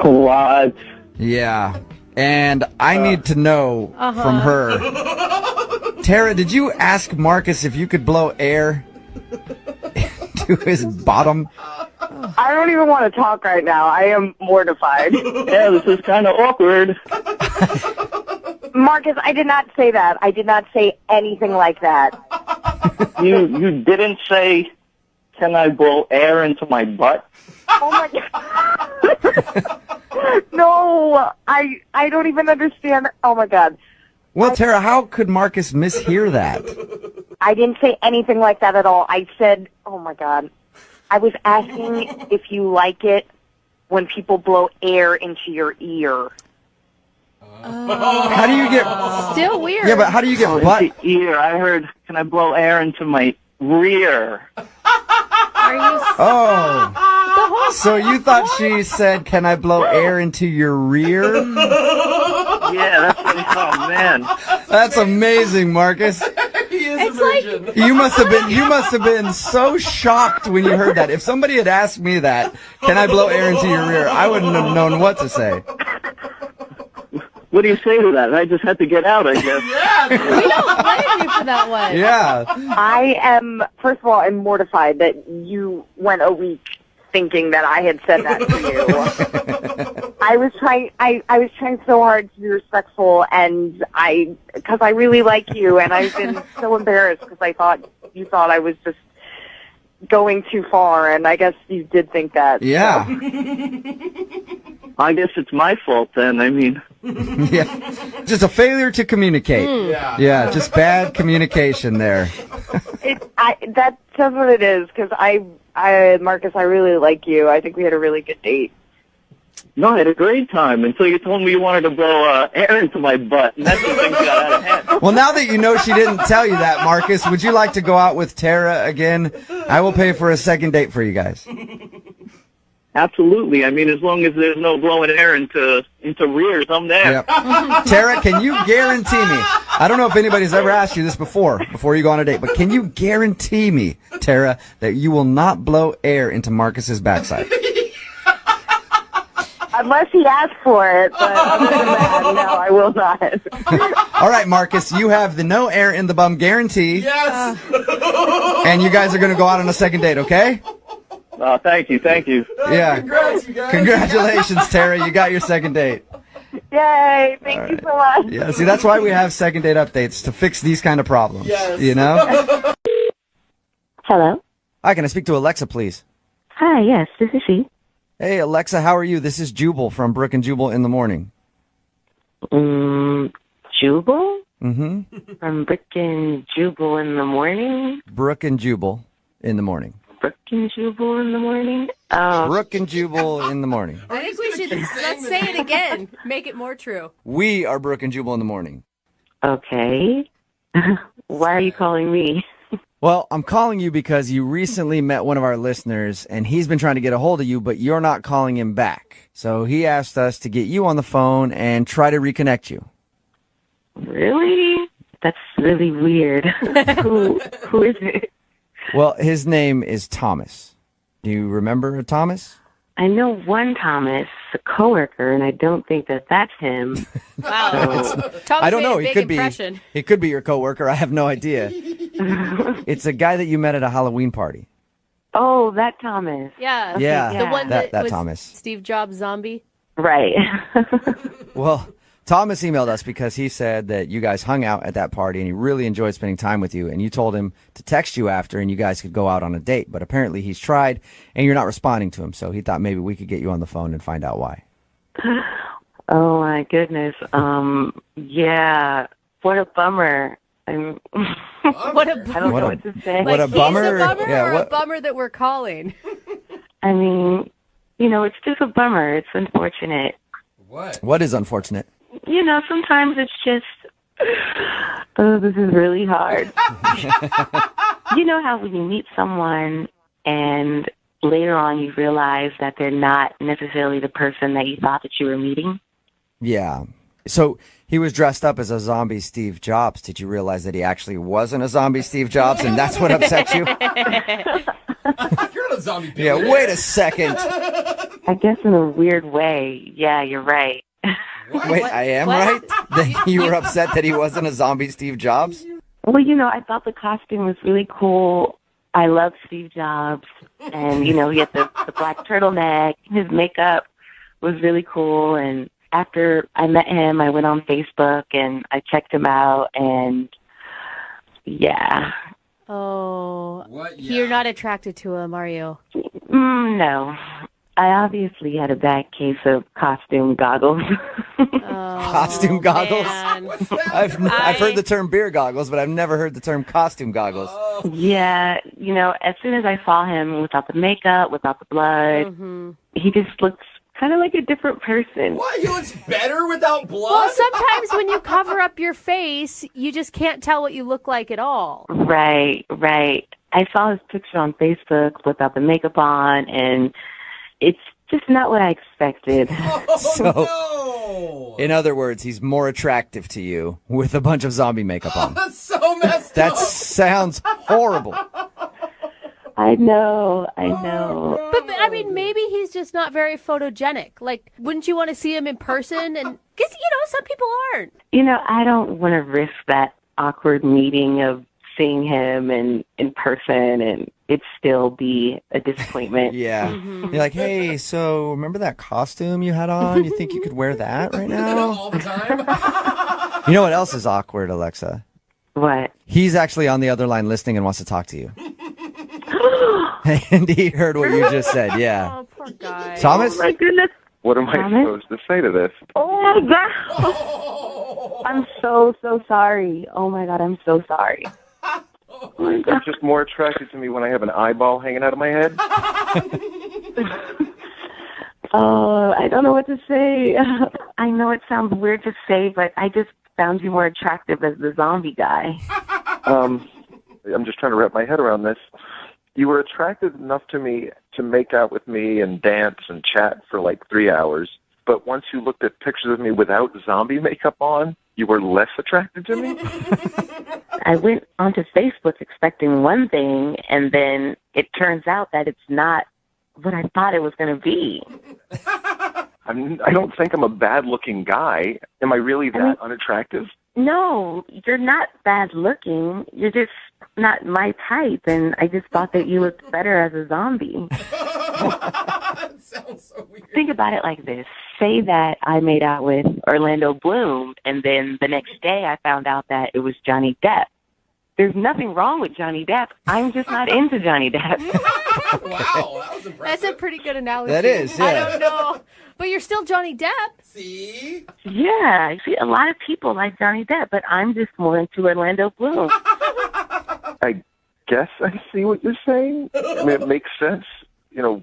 What? Yeah. And I need to know from her. Tara, did you ask Marcus if you could blow air to his bottom? I don't even want to talk right now. I am mortified. Yeah, this is kind of awkward. Marcus, I did not say that. I did not say anything like that. You didn't say, can I blow air into my butt? Oh my God. No, I don't even understand. Oh my God. Well, Tara, how could Marcus mishear that? I didn't say anything like that at all. I said, oh my God. I was asking if you like it when people blow air into your ear. How do you get... Still weird. Yeah, but how do you get butt... Into ear. I heard, can I blow air into my rear? Are you... Oh. So you thought she said, can I blow air into your rear? Yeah, that's what oh man. That's amazing, Marcus. He is a virgin. You must have been so shocked when you heard that. If somebody had asked me that, can I blow air into your rear, I wouldn't have known what to say. What do you say to that? I just had to get out, I guess. We don't blame you for that one. Yeah. I am, first of all, I'm mortified that you went a week thinking that I had said that to you. I was trying so hard to be respectful, and because I really like you, and I've been so embarrassed because I thought you thought I was just going too far, and I guess you did think that. Yeah. I guess it's my fault then. I mean, Yeah. Just a failure to communicate. Yeah, just bad communication there. That's what it is, because Marcus, I really like you. I think we had a really good date. no, I had a great time until you told me you wanted to blow air into my butt, and that's when things got out of hand. Well, now that you know she didn't tell you that, Marcus, would you like to go out with Tara again? I will pay for a second date for you guys. Absolutely. I mean, as long as there's no blowing air into rears, I'm there. Yep. Tara, can you guarantee me? I don't know if anybody's ever asked you this before you go on a date, but can you guarantee me, Tara, that you will not blow air into Marcus's backside? Unless he asks for it, but other than that, no, I will not. All right, Marcus, you have the no air in the bum guarantee. Yes. And you guys are going to go out on a second date, okay? Thank you. Yeah. Congrats, you guys. Congratulations, Tara. You got your second date. Yay, thank you so much. Yeah, see, that's why we have second date updates, to fix these kind of problems. Yes. You know? Hello? Hi, can I speak to Alexa, please? Hi, yes, this is she. Hey, Alexa, how are you? This is Jubal from Brooke and Jubal in the morning. Jubal? Mm-hmm. From Brooke and Jubal in the morning? Brooke and Jubal in the morning. Brooke and Jubal in the morning? Brooke and Jubal in the morning. I think we should, let's say it again. Make it more true. We are Brooke and Jubal in the morning. Okay. Why are you calling me? Well, I'm calling you because you recently met one of our listeners, and he's been trying to get a hold of you, but you're not calling him back. So he asked us to get you on the phone and try to reconnect you. Really? That's really weird. Who is it? Well, his name is Thomas. Do you remember Thomas? I know one Thomas, a coworker, and I don't think that that's him. Wow. I don't know. He could be your coworker. I have no idea. It's a guy that you met at a Halloween party. Oh, that Thomas. Yeah. Okay, Yeah. The one that was Thomas. Steve Jobs zombie. Right. Well, Thomas emailed us because he said that you guys hung out at that party and he really enjoyed spending time with you, and you told him to text you after and you guys could go out on a date, but apparently he's tried and you're not responding to him, so he thought maybe we could get you on the phone and find out why. Oh my goodness. Yeah. What a bummer. What a I don't know what to say. What a bummer. He's a bummer, Yeah, or what- a bummer that we're calling. I mean, it's just a bummer. It's unfortunate. What is unfortunate? Sometimes it's just, oh, this is really hard. You know how when you meet someone and later on you realize that they're not necessarily the person that you thought that you were meeting? Yeah. So he was dressed up as a zombie Steve Jobs. Did you realize that he actually wasn't a zombie Steve Jobs, and that's what upset you? You're not a zombie. Yeah, wait a second. I guess in a weird way. Yeah, you're right. Wait, I am right? That you were upset that he wasn't a zombie Steve Jobs? Well, I thought the costume was really cool. I love Steve Jobs, and he had the black turtleneck. His makeup was really cool, and after I met him, I went on Facebook and I checked him out, and yeah. Oh, What? Yeah. you're not attracted to him, are you? No. I obviously had a bad case of costume goggles. Costume goggles? Man. What's that? I've heard the term beer goggles, but I've never heard the term costume goggles. Yeah, as soon as I saw him without the makeup, without the blood, he just looks kind of like a different person. What? He looks better without blood? Well, sometimes when you cover up your face, you just can't tell what you look like at all. Right. I saw his picture on Facebook without the makeup on, and it's just not what I expected. No. In other words, he's more attractive to you with a bunch of zombie makeup on. That's so messed That up. sounds horrible. I know. But I mean, maybe he's just not very photogenic. Like, wouldn't you want to see him in person? And because some people aren't. I don't want to risk that awkward meeting of seeing him in person and it still be a disappointment. Yeah. You're like, hey, so remember that costume you had on? You think you could wear that right now? All the time? You know what else is awkward, Alexa? What? He's actually on the other line listening and wants to talk to you. And he heard what you just said, yeah. Oh, poor guy. Thomas? Oh my goodness. What am I Thomas? supposed to say to this? Oh my God. I'm so sorry. Oh my God, I'm so sorry. Oh my God. It's just more attracted to me when I have an eyeball hanging out of my head. Oh, I don't know what to say. I know it sounds weird to say, but I just found you more attractive as the zombie guy. I'm just trying to wrap my head around this. You were attractive enough to me to make out with me and dance and chat for like 3 hours. But once you looked at pictures of me without zombie makeup on, you were less attracted to me? I went onto Facebook expecting one thing, and then it turns out that it's not what I thought it was going to be. I don't think I'm a bad-looking guy. Am I really that unattractive? No, you're not bad looking. You're just not my type, and I just thought that you looked better as a zombie. That sounds so weird. Think about it like this. Say that I made out with Orlando Bloom, and then the next day I found out that it was Johnny Depp. There's nothing wrong with Johnny Depp. I'm just not into Johnny Depp. Wow, that was impressive. That's a pretty good analogy. That is, yeah. I don't know. But you're still Johnny Depp. See? Yeah, see, a lot of people like Johnny Depp, but I'm just more into Orlando Bloom. I guess I see what you're saying. I mean, it makes sense,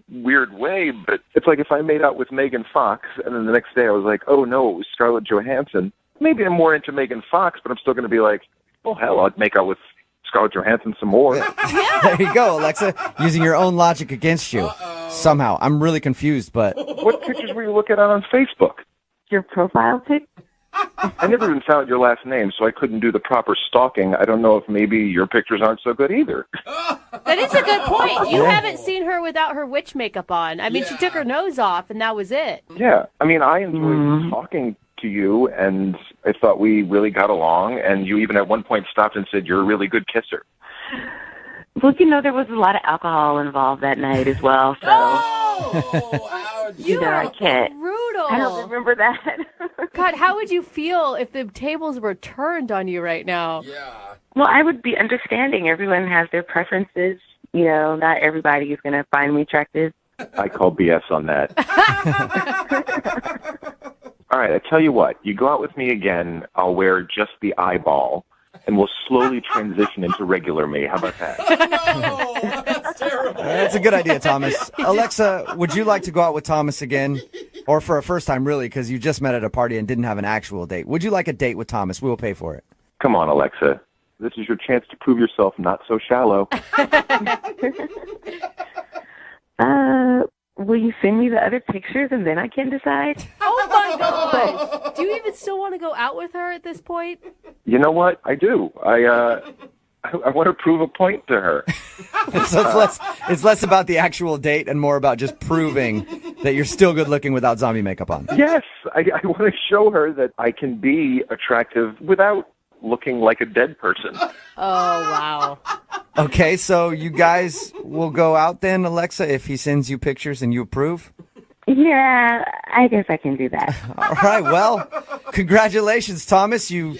weird way, but it's like if I made out with Megan Fox, and then the next day I was like, oh no, it was Scarlett Johansson. Maybe I'm more into Megan Fox, but I'm still going to be like, oh, hell, I'd make out with Scarlett Johansson some more. There you go, Alexa, using your own logic against you. Somehow. I'm really confused, but... What pictures were you looking at on Facebook? Your profile pic? I never even found your last name, so I couldn't do the proper stalking. I don't know if maybe your pictures aren't so good either. That is a good point. You haven't seen her without her witch makeup on. I mean, she took her nose off, and that was it. Yeah, I mean, I enjoyed talking to you, and I thought we really got along, and you even at one point stopped and said you're a really good kisser. Well, there was a lot of alcohol involved that night as well, so... Oh, ouch. I can't. Brutal. I don't remember that. God, how would you feel if the tables were turned on you right now? Yeah. Well, I would be understanding. Everyone has their preferences. Not everybody is going to find me attractive. I call BS on that. All right, I tell you what. You go out with me again, I'll wear just the eyeball, and we'll slowly transition into regular me. How about that? No, that's terrible. That's a good idea, Thomas. Alexa, would you like to go out with Thomas again? Or for a first time, really, because you just met at a party and didn't have an actual date. Would you like a date with Thomas? We will pay for it. Come on, Alexa. This is your chance to prove yourself not so shallow. Will you send me the other pictures and then I can decide? Oh, my God. Do you even still want to go out with her at this point? You know what? I do. I want to prove a point to her. So it's less about the actual date and more about just proving that you're still good looking without zombie makeup on. Yes, I want to show her that I can be attractive without looking like a dead person. Oh, wow. Okay, so you guys will go out then, Alexa, if he sends you pictures and you approve? Yeah, I guess I can do that. All right, well, congratulations, Thomas. You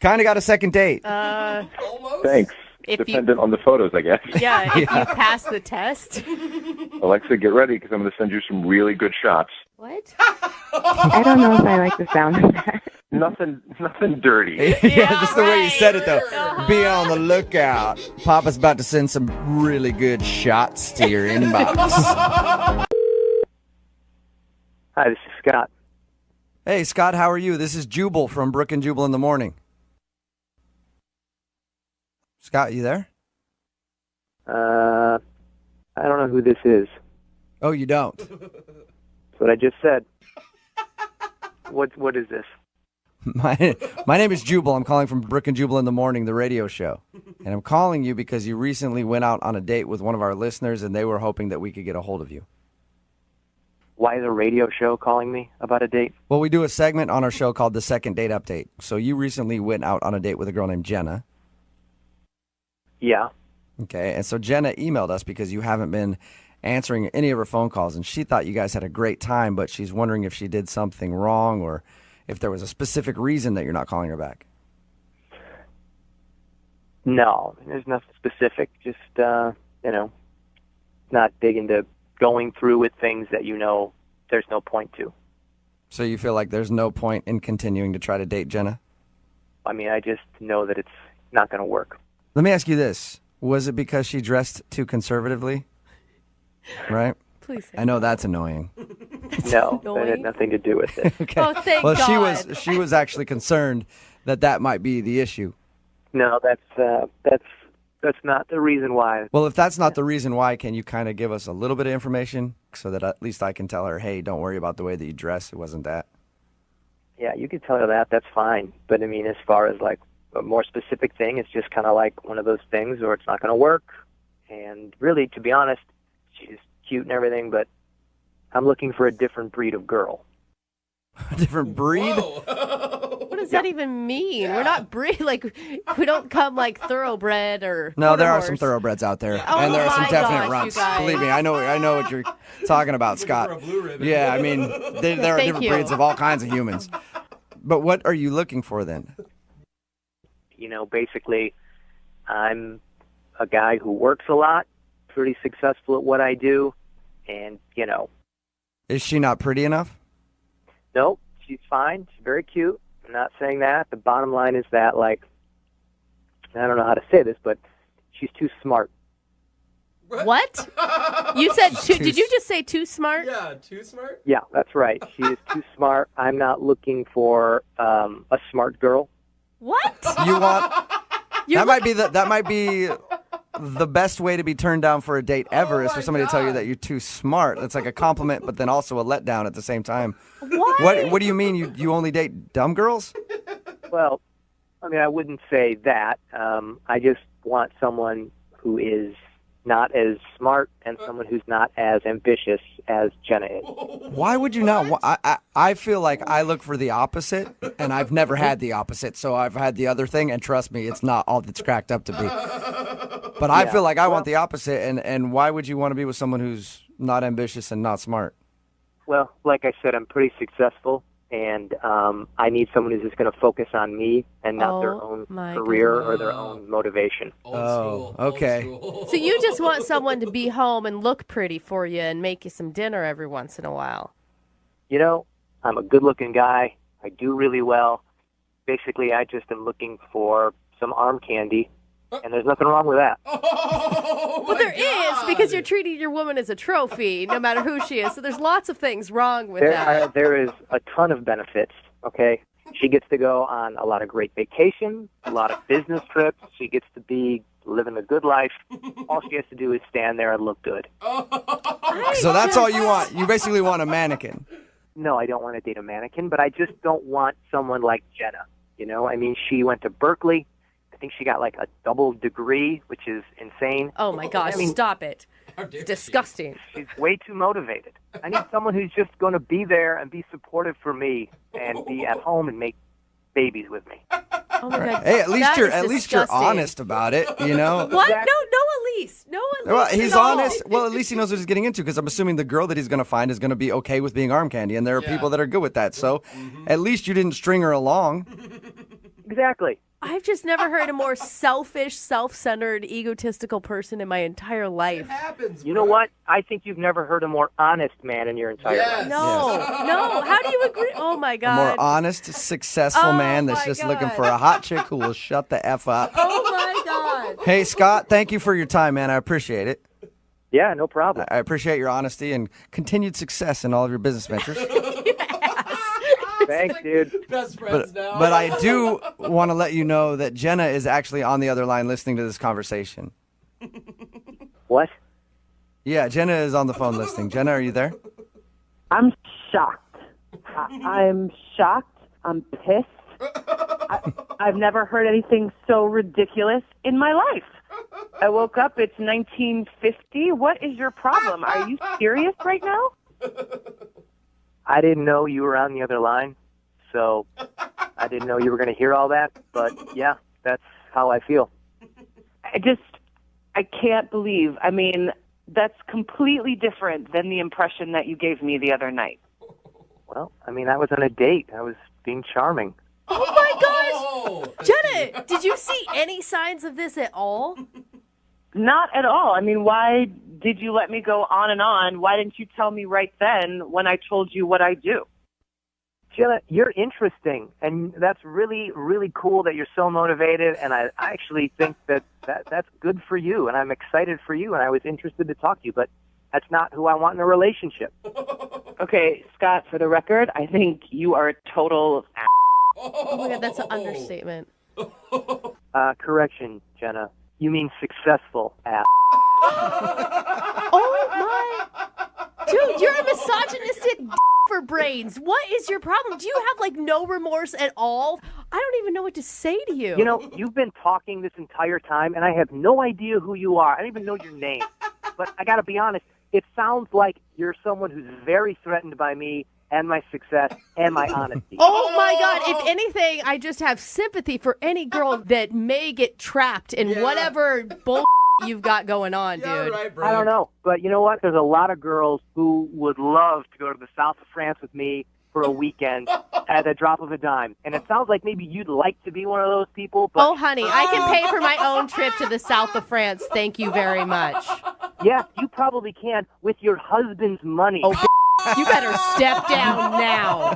kind of got a second date. Almost. Thanks. If you- Dependent on the photos, I guess. Yeah, if you pass the test. Alexa, get ready because I'm going to send you some really good shots. What? I don't know if I like the sound of that. Nothing dirty. Yeah, just the way you said it, though. Be on the lookout. Papa's about to send some really good shots to your inbox. Hi, this is Scott. Hey, Scott, how are you? This is Jubal from Brooke and Jubal in the morning. Scott, you there? I don't know who this is. Oh, you don't? That's what I just said. What is this? My name is Jubal. I'm calling from Brooke and Jubal in the morning, the radio show. And I'm calling you because you recently went out on a date with one of our listeners, and they were hoping that we could get a hold of you. Why is a radio show calling me about a date? Well, we do a segment on our show called The Second Date Update. So you recently went out on a date with a girl named Jenna. Yeah. Okay, and so Jenna emailed us because you haven't been answering any of her phone calls, and she thought you guys had a great time, but she's wondering if she did something wrong or if there was a specific reason that you're not calling her back. No, there's nothing specific. Just, not big into going through with things that there's no point to. So you feel like there's no point in continuing to try to date Jenna? I mean, I just know that it's not going to work. Let me ask you this. Was it because she dressed too conservatively? Right? Please. I know that's annoying. No, that had nothing to do with it. Okay. Oh, thank well, God. she was actually concerned that might be the issue. No, that's not the reason why. Well, if that's not the reason why, can you kind of give us a little bit of information so that at least I can tell her, hey, don't worry about the way that you dress. It wasn't that. Yeah, you could tell her that. That's fine. But I mean, as far as like a more specific thing, it's just kind of like one of those things where it's not going to work. And really, to be honest, she's cute and everything, but I'm looking for a different breed of girl. A different breed? What does that even mean? We're not we don't come like thoroughbred or. No, there are horse. some thoroughbreds out there, Oh and there are some my definite gosh, runts. you guys. Believe me, I know what you're talking about, Scott. Yeah, I mean, there are Thank different you. breeds of all kinds of humans. But what are you looking for then? Basically, I'm a guy who works a lot, pretty successful at what I do, and, Is she not pretty enough? nope, she's fine. She's very cute. I'm not saying that. The bottom line is that, I don't know how to say this, but she's too smart. What? You said too? Did you just say too smart? Yeah, too smart? Yeah, that's right. She is too smart. I'm not looking for a smart girl. What? You want? That might be the best way to be turned down for a date ever is for somebody to tell you that you're too smart. That's like a compliment, but then also a letdown at the same time. What do you mean? You only date dumb girls? Well, I mean, I wouldn't say that. I just want someone who is not as smart and someone who's not as ambitious as Jenna is. Why would you not? I feel like I look for the opposite, and I've never had the opposite. So I've had the other thing, and trust me, it's not all it's cracked up to be. But I feel like I want the opposite, and why would you want to be with someone who's not ambitious and not smart? Well, like I said, I'm pretty successful, and I need someone who's just going to focus on me and not their own career or their own motivation. Okay. So you just want someone to be home and look pretty for you and make you some dinner every once in a while. I'm a good-looking guy. I do really well. Basically, I just am looking for some arm candy, and there's nothing wrong with that. Well, there is, because you're treating your woman as a trophy, no matter who she is. So there's lots of things wrong with that. There is a ton of benefits, okay? She gets to go on a lot of great vacations, a lot of business trips. She gets to be living a good life. All she has to do is stand there and look good. So that's all you want. You basically want a mannequin. No, I don't want to date a mannequin, but I just don't want someone like Jenna. I mean, she went to Berkeley. I think she got like a double degree, which is insane. Oh, my gosh, stop it. It's disgusting. She's way too motivated. I need someone who's just going to be there and be supportive for me and be at home and make babies with me. Oh my God. Hey, at least you're disgusting. honest about it, you know? What? No, Elise. No, Elise. Well, he's at all. honest. Well, at least he knows what he's getting into, because I'm assuming the girl that he's going to find is going to be okay with being arm candy, and there are people that are good with that. So at least you didn't string her along. Exactly. I've just never heard a more selfish, self-centered, egotistical person in my entire life. You know what? I think you've never heard a more honest man in your entire life. No. How do you agree? Oh my A God. more honest, successful man that's my just God. looking for a hot chick who will shut the F up. Oh my God. Hey, Scott, thank you for your time, man. I appreciate it. Yeah, no problem. I appreciate your honesty and continued success in all of your business ventures. Thanks, dude. Best friends now. But I do want to let you know that Jenna is actually on the other line listening to this conversation. What? Yeah, Jenna is on the phone listening. Jenna, are you there? I'm shocked. I'm shocked. I'm pissed. I've never heard anything so ridiculous in my life. I woke up, it's 1950. What is your problem? Are you serious right now? I didn't know you were on the other line, so I didn't know you were going to hear all that. But, yeah, that's how I feel. I can't believe. I mean, that's completely different than the impression that you gave me the other night. Well, I mean, I was on a date. I was being charming. Oh my gosh. Jenna, did you see any signs of this at all? Not at all. I mean, why did you let me go on and on? Why didn't you tell me right then when I told you what I do? Jenna, you're interesting, and that's really, really cool that you're so motivated, and I actually think that's good for you, and I'm excited for you, and I was interested to talk to you, but that's not who I want in a relationship. Okay, Scott, for the record, I think you are a total ass. Oh my God, that's an understatement. Correction, Jenna. You mean successful ass. Oh my. Dude, you're a misogynistic for brains. What is your problem? Do you have like no remorse at all? I don't even know what to say to you. You know, you've been talking this entire time, and I have no idea who you are. I don't even know your name. But I got to be honest, it sounds like you're someone who's very threatened by me and my success and my honesty. Oh my God. If anything, I just have sympathy for any girl that may get trapped in whatever bull you've got going on, dude. Right, I don't know. But you know what? There's a lot of girls who would love to go to the south of France with me for a weekend at a drop of a dime. And it sounds like maybe you'd like to be one of those people. But Oh, honey, I can pay for my own trip to the south of France. Thank you very much. yeah, you probably can with your husband's money. Oh, you better step down now.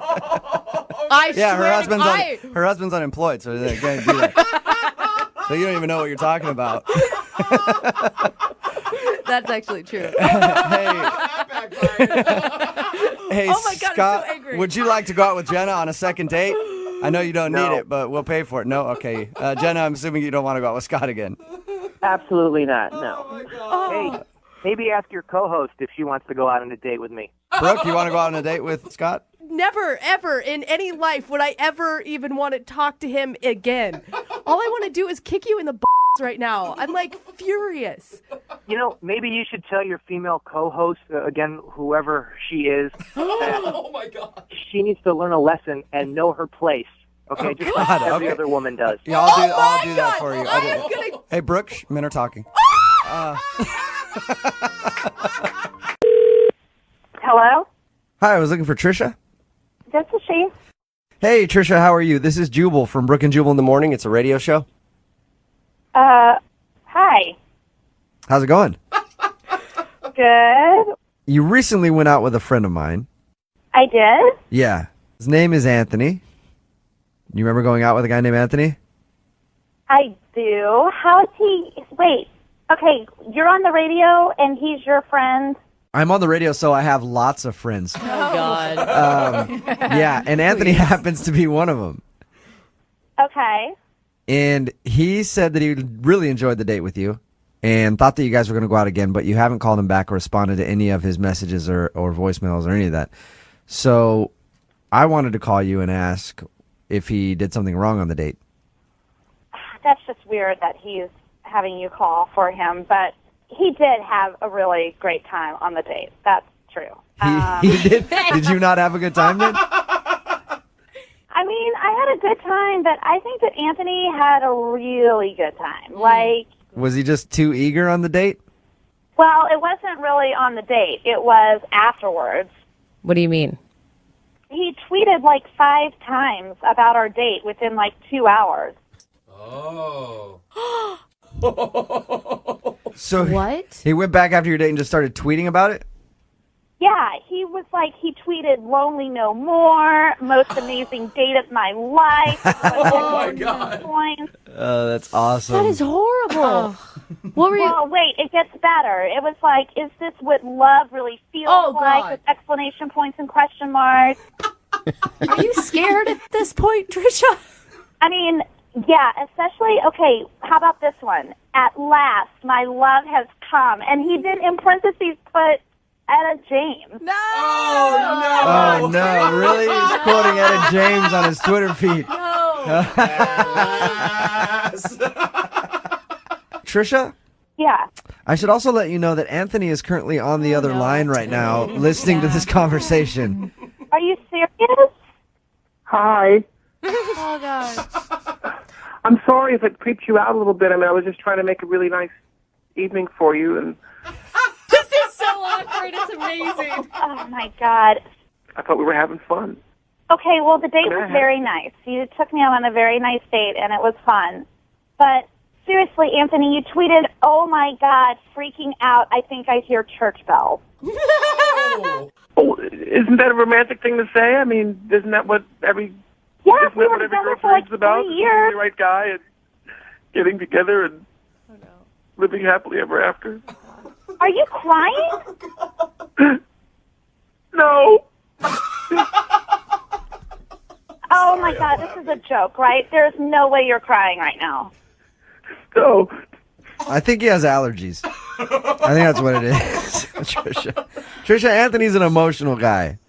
I Yeah, swear her husband's unemployed, so they can't do that. So you don't even know what you're talking about. That's actually true. Hey, Oh my God, I'm Scott, so angry. would you like to go out with Jenna on a second date? I know you don't No. need it, but we'll pay for it. No? Okay. Jenna, I'm assuming you don't want to go out with Scott again. Absolutely not, no. Hey, maybe ask your co-host if she wants to go out on a date with me. Brooke, you want to go out on a date with Scott? Never, ever in any life would I ever even want to talk to him again. All I want to do is kick you in the balls right now. I'm like furious. You know, maybe you should tell your female co-host, again, whoever she is, that Oh my God. she needs to learn a lesson and know her place. Okay, just like God, every okay. other woman does. Yeah, I'll do that for you. I am gonna. Hey, Brooke, men are talking. Hello? Hi, I was looking for Trisha. This is she. Hey, Trisha, how are you? This is Jubal from Brooke and Jubal in the Morning. It's a radio show. Hi. How's it going? Good. You recently went out with a friend of mine. I did? Yeah. His name is Anthony. You remember going out with a guy named Anthony? I do. How is he? Wait. Okay, you're on the radio and he's your friend. I'm on the radio, so I have lots of friends. Oh God. Yeah, and Anthony happens to be one of them. Okay. And he said that he really enjoyed the date with you and thought that you guys were going to go out again, but you haven't called him back or responded to any of his messages or voicemails or any of that. So I wanted to call you and ask if he did something wrong on the date. That's just weird that he's having you call for him, but he did have a really great time on the date. That's true. He did? Did you not have a good time then? I mean, mean, I had a good time, but I think that Anthony had a really good time. Like, Was he just too eager on the date? well, it wasn't really on the date. It was afterwards. What do you mean? He tweeted like 5 times about our date within like 2 hours. Oh. So What? he went back after your date and just started tweeting about it? Yeah, he was like, he tweeted "Lonely No More," "Most amazing date of my life." Oh my God. Points. Oh, that's awesome. That is horrible. What were you? Well, wait, it gets better. It was like, is this what love really feels like? God. With exclamation points and question marks. Are you scared at this point, Trisha? I mean, yeah, especially, okay, how about this one? At last, my love has come. And he did, in parentheses, put Etta James. No. Oh, no. Really? He's quoting Etta James on his Twitter feed. Trisha? Yeah. I should also let you know that Anthony is currently on the other line right now, listening to this conversation. Are you serious? Hi. Oh, God. I'm sorry if it creeped you out a little bit. I mean, I was just trying to make a really nice evening for you, and This is so awkward. It's amazing. Oh, my God. I thought we were having fun. Okay, well, the date Can I was have- very nice. You took me out on a very nice date, and it was fun. But seriously, Anthony, you tweeted, "Oh, my God, freaking out. I think I hear church bells." Oh, isn't that a romantic thing to say? I mean, isn't that what every Yeah, isn't we that were what every together girl for like dreams about? 3 Is years. finding the right guy and getting together and living happily ever after. Are you crying? No. Oh, my God, this is a joke, right? There's no way you're crying right now. No. I think he has allergies. I think that's what it is, Trisha. Trisha, Anthony's an emotional guy.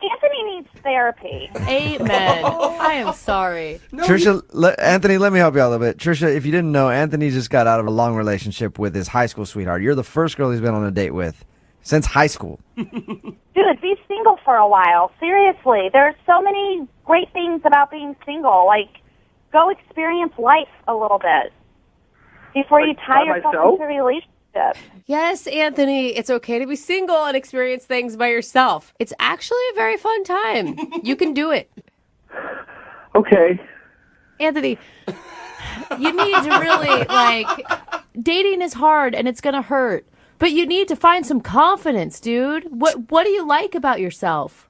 Anthony needs therapy. Amen. I am sorry. Trisha, Anthony, let me help you out a little bit. Trisha, if you didn't know, Anthony just got out of a long relationship with his high school sweetheart. You're the first girl he's been on a date with since high school. Dude, be single for a while. Seriously. There's so many great things about being single. Like, go experience life a little bit before you tie by yourself myself? into a relationship. Yes, Anthony, it's okay to be single and experience things by yourself. It's actually a very fun time. You can do it. Okay. Anthony, you need to really, dating is hard and it's going to hurt. But you need to find some confidence, dude. What do you like about yourself?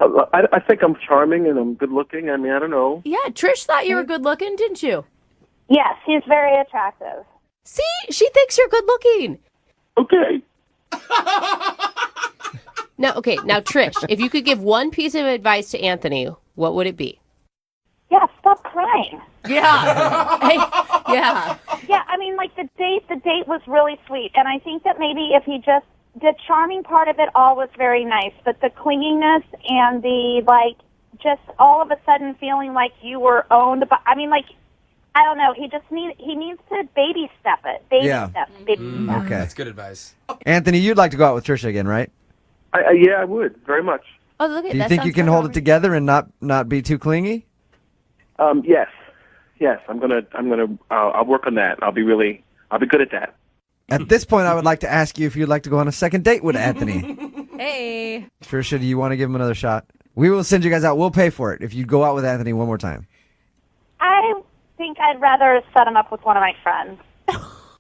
I think I'm charming and I'm good looking. I mean, I don't know. Yeah, Trish thought you were good looking, didn't you? Yes, he's very attractive. See, she thinks you're good looking. Okay. Now, Trish, if you could give one piece of advice to Anthony, what would it be? Yeah, stop crying. Yeah. Hey, yeah. Yeah, I mean, like, the date was really sweet. And I think that maybe if he just, the charming part of it all was very nice, but the clinginess and the, just all of a sudden feeling like you were owned by, I mean, I don't know. He needs to baby step it. Baby step. Okay. That's good advice. Anthony, you'd like to go out with Trisha again, right? Yeah, I would very much. Oh, look at that. Do you think you can hold it together and not be too clingy? Yes. I'll work on that. I'll be good at that. At this point, I would like to ask you if you'd like to go on a second date with Anthony. Hey. Trisha, do you want to give him another shot? We will send you guys out. We'll pay for it if you go out with Anthony one more time. I think I'd rather set him up with one of my friends.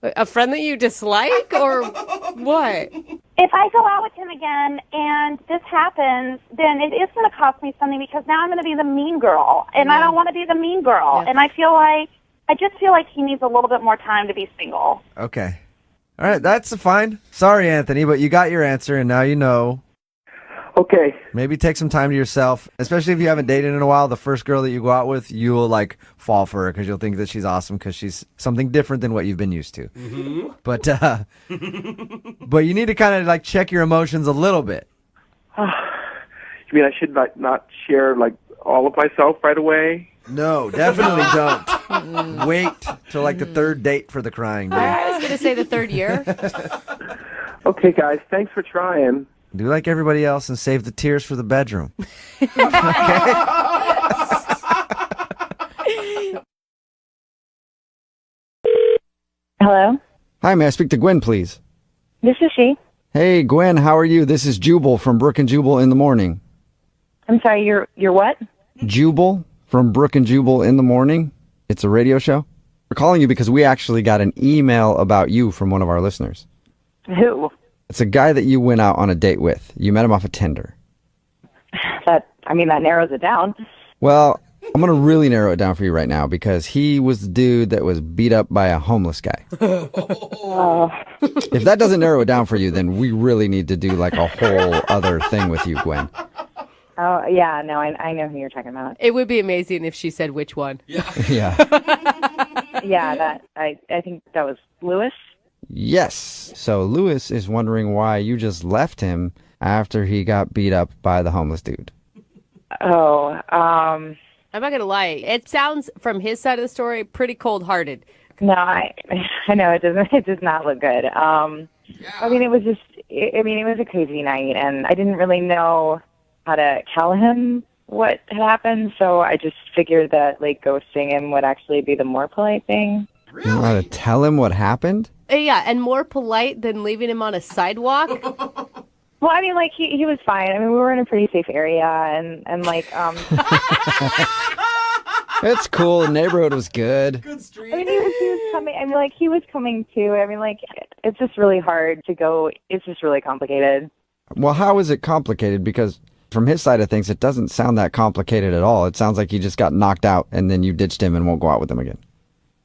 A friend that you dislike or what? If I go out with him again and this happens, then it is going to cost me something because now I'm going to be the mean girl, and I don't want to be the mean girl. Yeah. And I just feel like he needs a little bit more time to be single. Okay. All right, that's fine. Sorry, Anthony, but you got your answer, and now you know. Okay. Maybe take some time to yourself, especially if you haven't dated in a while. The first girl that you go out with, you will fall for her because you'll think that she's awesome because she's something different than what you've been used to. Mm-hmm. But you need to kind of check your emotions a little bit. You mean I should not share all of myself right away? No, definitely don't. Wait till the third date for the crying. Dude. I was going to say the third year. Okay, guys, thanks for trying. Do like everybody else and save the tears for the bedroom. Okay? Hello? Hi, may I speak to Gwen, please? This is she. Hey, Gwen, how are you? This is Jubal from Brooke and Jubal in the morning. I'm sorry, you're what? Jubal from Brooke and Jubal in the morning. It's a radio show. We're calling you because we actually got an email about you from one of our listeners. Who? It's a guy that you went out on a date with. You met him off of Tinder. That narrows it down. Well, I'm going to really narrow it down for you right now because he was the dude that was beat up by a homeless guy. If that doesn't narrow it down for you, then we really need to do like a whole other thing with you, Gwen. Oh, yeah, no, I know who you're talking about. It would be amazing if she said which one. Yeah. Yeah, I think that was Lewis. Yes. So Lewis is wondering why you just left him after he got beat up by the homeless dude. Oh, I'm not going to lie. It sounds, from his side of the story, pretty cold-hearted. no, I know it does not look good. I mean, it was a crazy night, and I didn't really know how to tell him what had happened, so I just figured that, like, ghosting him would actually be the more polite thing. Really? You want to tell him what happened? Yeah, and more polite than leaving him on a sidewalk. Well, I mean, like, he was fine. I mean, we were in a pretty safe area, and like, It's cool. The neighborhood was good. Good street. I mean, he was coming. I mean, like, he was coming too. I mean, like, it's just really hard to go. It's just really complicated. Well, how is it complicated? Because from his side of things, it doesn't sound that complicated at all. It sounds like you just got knocked out and then you ditched him and won't go out with him again.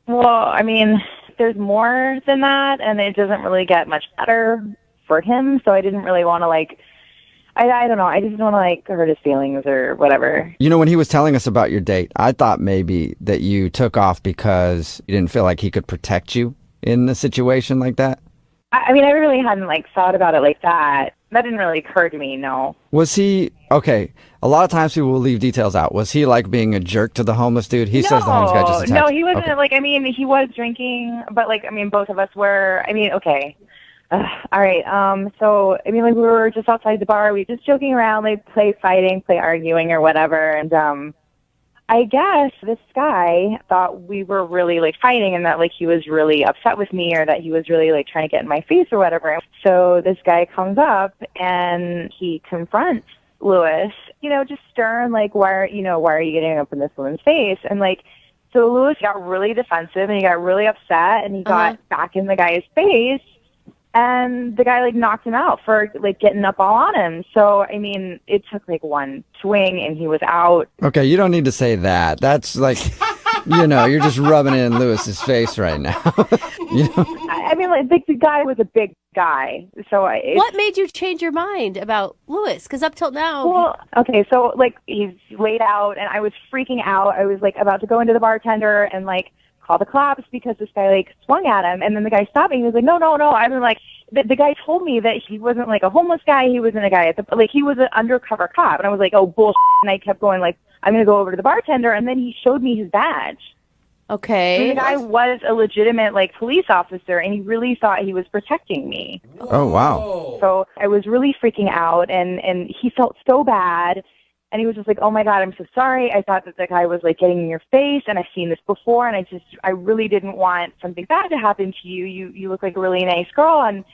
Well, I mean, there's more than that, and it doesn't really get much better for him, so I didn't really want to, like, I don't know, I just didn't want to, like, hurt his feelings or whatever. You know, when he was telling us about your date, I thought maybe that you took off because you didn't feel like he could protect you in a situation like that. I mean, I really hadn't, like, thought about it like that. That didn't really occur to me, no. Was he, okay, a lot of times people will leave details out. Was he, like, being a jerk to the homeless dude? He says the homeless guy just attacked. No, he wasn't, like, I mean, he was drinking, but, like, I mean, both of us were, I mean, okay. All right, so, I mean, like, we were just outside the bar, we were just joking around, like, play arguing or whatever, and, I guess this guy thought we were really, like, fighting and that, like, he was really upset with me or that he was really, like, trying to get in my face or whatever. So this guy comes up and he confronts Lewis, you know, just stern, like, why are you getting up in this woman's face? And, like, so Lewis got really defensive and he got really upset and he got back in the guy's face. And the guy, like, knocked him out for, like, getting up all on him. So, I mean, it took, like, one swing and he was out. Okay, you don't need to say that. That's, like, you know, you're just rubbing it in Lewis's face right now. You know? I mean, like, the guy was a big guy. So what made you change your mind about Lewis? Because up till now... Well, okay, so, like, he's laid out and I was freaking out. I was, like, about to go into the bartender and, like, call the cops because this guy, like, swung at him. And then the guy stopped me. He was like, no. I mean, like, the guy told me that he wasn't, like, a homeless guy. He wasn't a guy like, he was an undercover cop. And I was like, oh, bullshit. And I kept going, like, I'm going to go over to the bartender. And then he showed me his badge. Okay. I mean, the guy was a legitimate, like, police officer, and he really thought he was protecting me. Oh, wow. So I was really freaking out, and he felt so bad. And he was just like, oh, my God, I'm so sorry. I thought that the guy was, like, getting in your face, and I've seen this before, and I really didn't want something bad to happen to you. You look like a really nice girl. And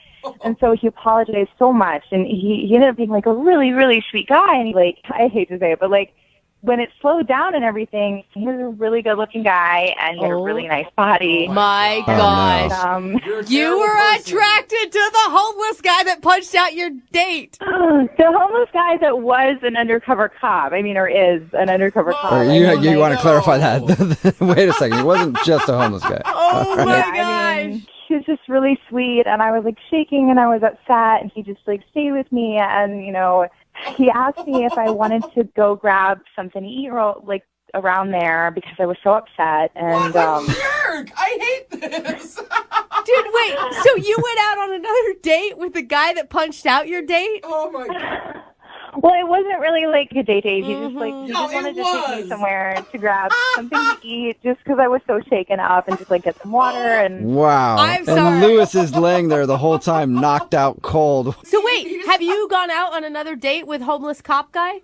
so he apologized so much, and he ended up being, like, a really, really sweet guy. And he, like, I hate to say it, but, like, when it slowed down and everything, he was a really good-looking guy, and he had a really nice body. My gosh. You were attracted to the homeless guy that punched out your date. The homeless guy that was an undercover cop. I mean, or is an undercover cop. You want to clarify that. Wait a second. He wasn't just a homeless guy. Oh, my gosh. I mean, he was just really sweet, and I was, like, shaking, and I was upset, and he just, like, stayed with me, and, you know... He asked me if I wanted to go grab something to eat, like, around there because I was so upset. And what a jerk! I hate this. Dude, wait. So you went out on another date with the guy that punched out your date? Oh my God. Well, it wasn't really like a date. He just wanted to take me somewhere to grab something to eat, just because I was so shaken up, and just like get some water. And wow. I'm sorry. And Lewis is laying there the whole time, knocked out cold. So wait, have you gone out on another date with homeless cop guy?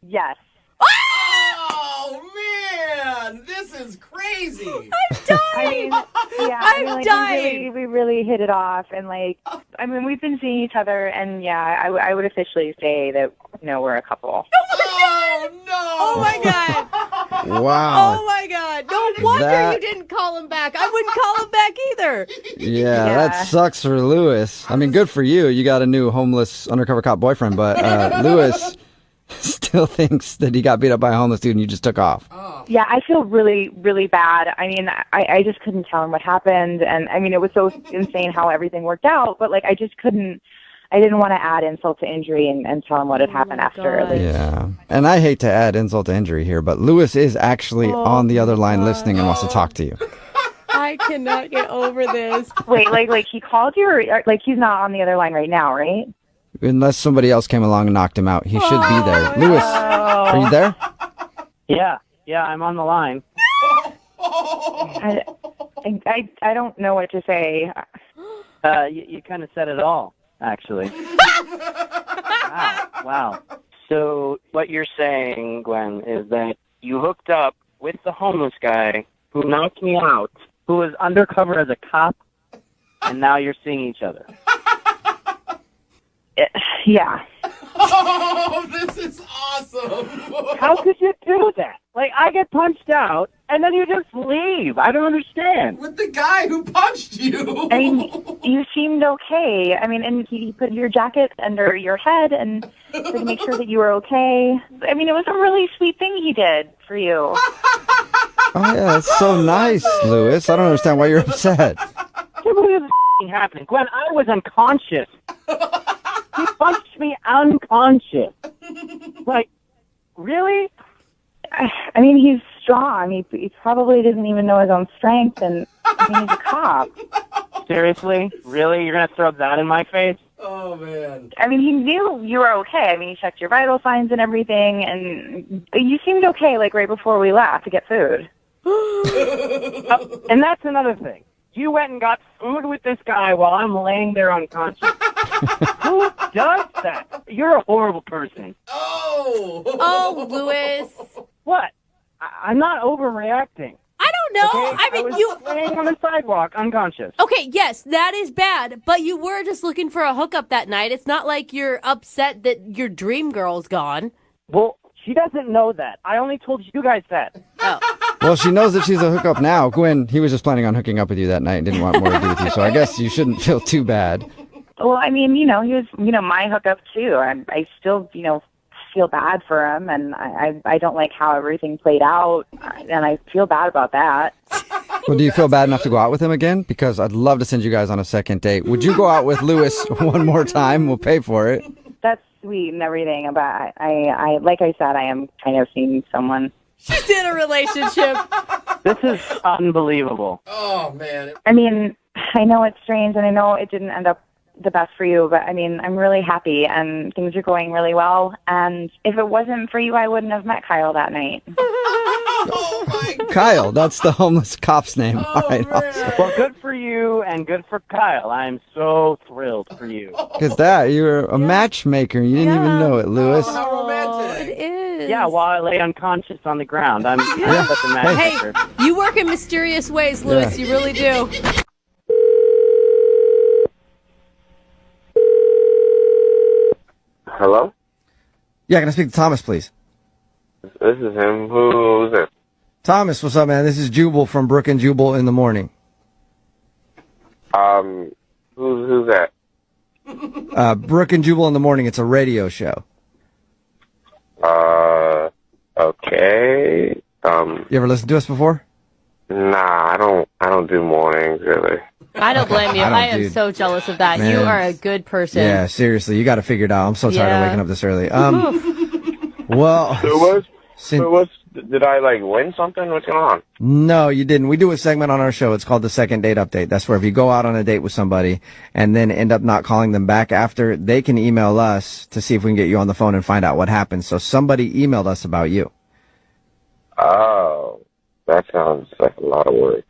Yes. Oh man, this is crazy. I'm dying. I Yeah, I'm dying. We really hit it off, and we've been seeing each other, and I would officially say that we're a couple. Oh no! Oh my god! Wow. Oh my god! No wonder you didn't call him back. I wouldn't call him back either. Yeah, that sucks for Lewis. I mean, good for you. You got a new homeless undercover cop boyfriend, but Lewis still thinks that he got beat up by a homeless dude and you just took off. Yeah, I feel really, really bad. I mean, I just couldn't tell him what happened, and I mean, it was so insane how everything worked out, but I just couldn't. I didn't want to add insult to injury and tell him what had happened after. Yeah, and I hate to add insult to injury here, but Lewis is actually on the other line listening and wants to talk to you. I cannot get over this. Wait, he called you, or he's not on the other line right now, right? Unless somebody else came along and knocked him out. He should be there. Lewis, are you there? Yeah, I'm on the line. I don't know what to say. You kind of said it all, actually. Wow. So what you're saying, Gwen, is that you hooked up with the homeless guy who knocked me out, who was undercover as a cop, and now you're seeing each other. Yeah. Oh, this is awesome. How could you do that? I get punched out, and then you just leave. I don't understand. With the guy who punched you. I mean, you seemed okay. I mean, and he put your jacket under your head and to make sure that you were okay. I mean, it was a really sweet thing he did for you. Oh, yeah, that's so nice, Lewis. I don't understand why you're upset. What is happening? Gwen, I was unconscious. He punched me unconscious. Really? I mean, he's strong. He probably doesn't even know his own strength, and I mean, he's a cop. Seriously? Really? You're going to throw that in my face? Oh, man. I mean, he knew you were okay. I mean, he checked your vital signs and everything, and you seemed okay, right before we left to get food. And that's another thing. You went and got food with this guy while I'm laying there unconscious. Who does that? You're a horrible person. Oh, Lewis. What? I'm not overreacting. I don't know. Okay? I mean, was you laying on the sidewalk unconscious. Okay, yes, that is bad, but you were just looking for a hookup that night. It's not like you're upset that your dream girl's gone. Well, she doesn't know that. I only told you guys that. Oh. Well, she knows that she's a hookup now. Gwen, he was just planning on hooking up with you that night and didn't want more to do with you, so I guess you shouldn't feel too bad. Well, I mean, he was, my hookup too. I still, feel bad for him, and I don't like how everything played out, and I feel bad about that. Well, do you feel bad enough to go out with him again? Because I'd love to send you guys on a second date. Would you go out with Lewis one more time? We'll pay for it. That's sweet and everything, but I like I said, I am kind of seeing someone. She's in a relationship. This is unbelievable. Oh, man. I mean, I know it's strange, and I know it didn't end up the best for you, but I mean, I'm really happy, and things are going really well, and if it wasn't for you, I wouldn't have met Kyle that night. Oh, my God. Kyle, that's the homeless cop's name. Oh, all right, awesome. Well, good for you and good for Kyle. I'm so thrilled for you. Look at that. You're a matchmaker. You didn't even know it, Lewis. Oh, how romantic. It is. Yeah, while I lay unconscious on the ground. I'm such a Hey, matchmaker. you work in mysterious ways, Lewis. Yeah. You really do. Hello? Yeah, can I speak to Thomas, please? This is him. Who's it? Thomas, what's up, man? This is Jubal from Brooke and Jubal in the morning. Who's that? Brooke and Jubal in the morning. It's a radio show. Okay. You ever listened to us before? Nah, I don't do mornings, really. I don't blame you. I am dude. so jealous of that. Man. You are a good person. Yeah, seriously, you got to figure it out. I'm so tired of Yeah. waking up this early. Well, Did I, win something? What's going on? No, you didn't. We do a segment on our show. It's called the Second Date Update. That's where if you go out on a date with somebody and then end up not calling them back after, they can email us to see if we can get you on the phone and find out what happened. So somebody emailed us about you. Oh, that sounds like a lot of work.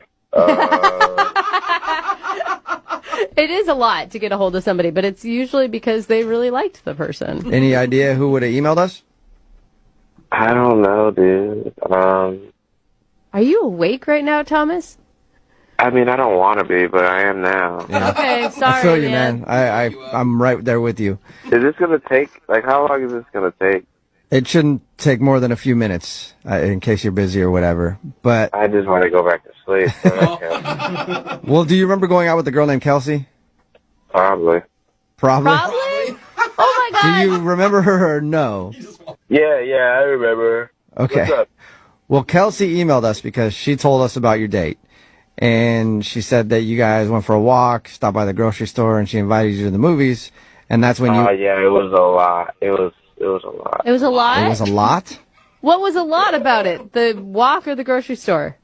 It is a lot to get a hold of somebody, but it's usually because they really liked the person. Any idea who would have emailed us? I don't know, dude. Are you awake right now, Thomas? I mean, I don't want to be, but I am now. Yeah. Okay, sorry, I feel you, man. I'm right there with you. Is this going to take, like, how long is this going to take? It shouldn't take more than a few minutes, in case you're busy or whatever. But I just want to go back to sleep. So I can't. well, do you remember going out with a girl named Kelsey? Probably. Probably? Oh my God. Do you remember her or no? Yeah, I remember. Okay. What's up? Well, Kelsey emailed us because she told us about your date. And she said that you guys went for a walk, stopped by the grocery store, and she invited you to the movies. And that's when you... yeah, it was a lot. It was a lot. It was a lot? It was a lot? What was a lot about it? The walk or the grocery store?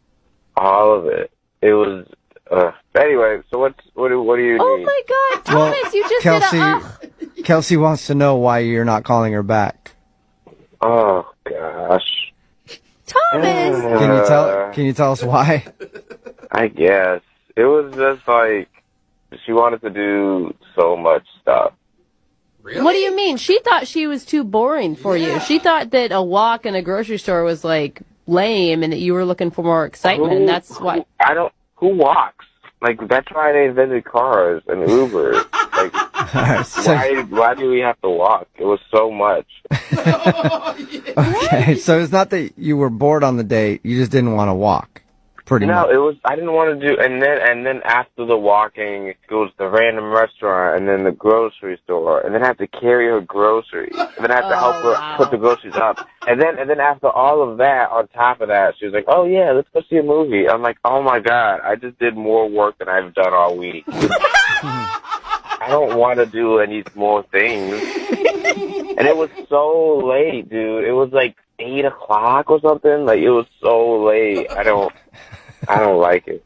All of it. It was... anyway, so what do you need? Oh my God, Thomas, you just did Kelsey wants to know why you're not calling her back. Oh, gosh. Thomas! Can you tell us why? I guess. It was just like, she wanted to do so much stuff. Really? What do you mean? She thought she was too boring for you. She thought that a walk in a grocery store was, like, lame and that you were looking for more excitement, and that's why... Who walks? Like, that's why they invented cars and Uber. Like, why do we have to walk? It was so much. Okay, so it's not that you were bored on the date, you just didn't want to walk. Pretty much. No, it was, I didn't want to do, and then after the walking, it goes to the random restaurant, and then the grocery store, and then I have to carry her groceries, and then I have to help her put the groceries up, and then after all of that, on top of that, she was like, oh yeah, let's go see a movie. I'm like, oh my God, I just did more work than I've done all week. I don't want to do any more things. And it was so late, dude. It was like 8 o'clock or something. Like, it was so late. I don't like it.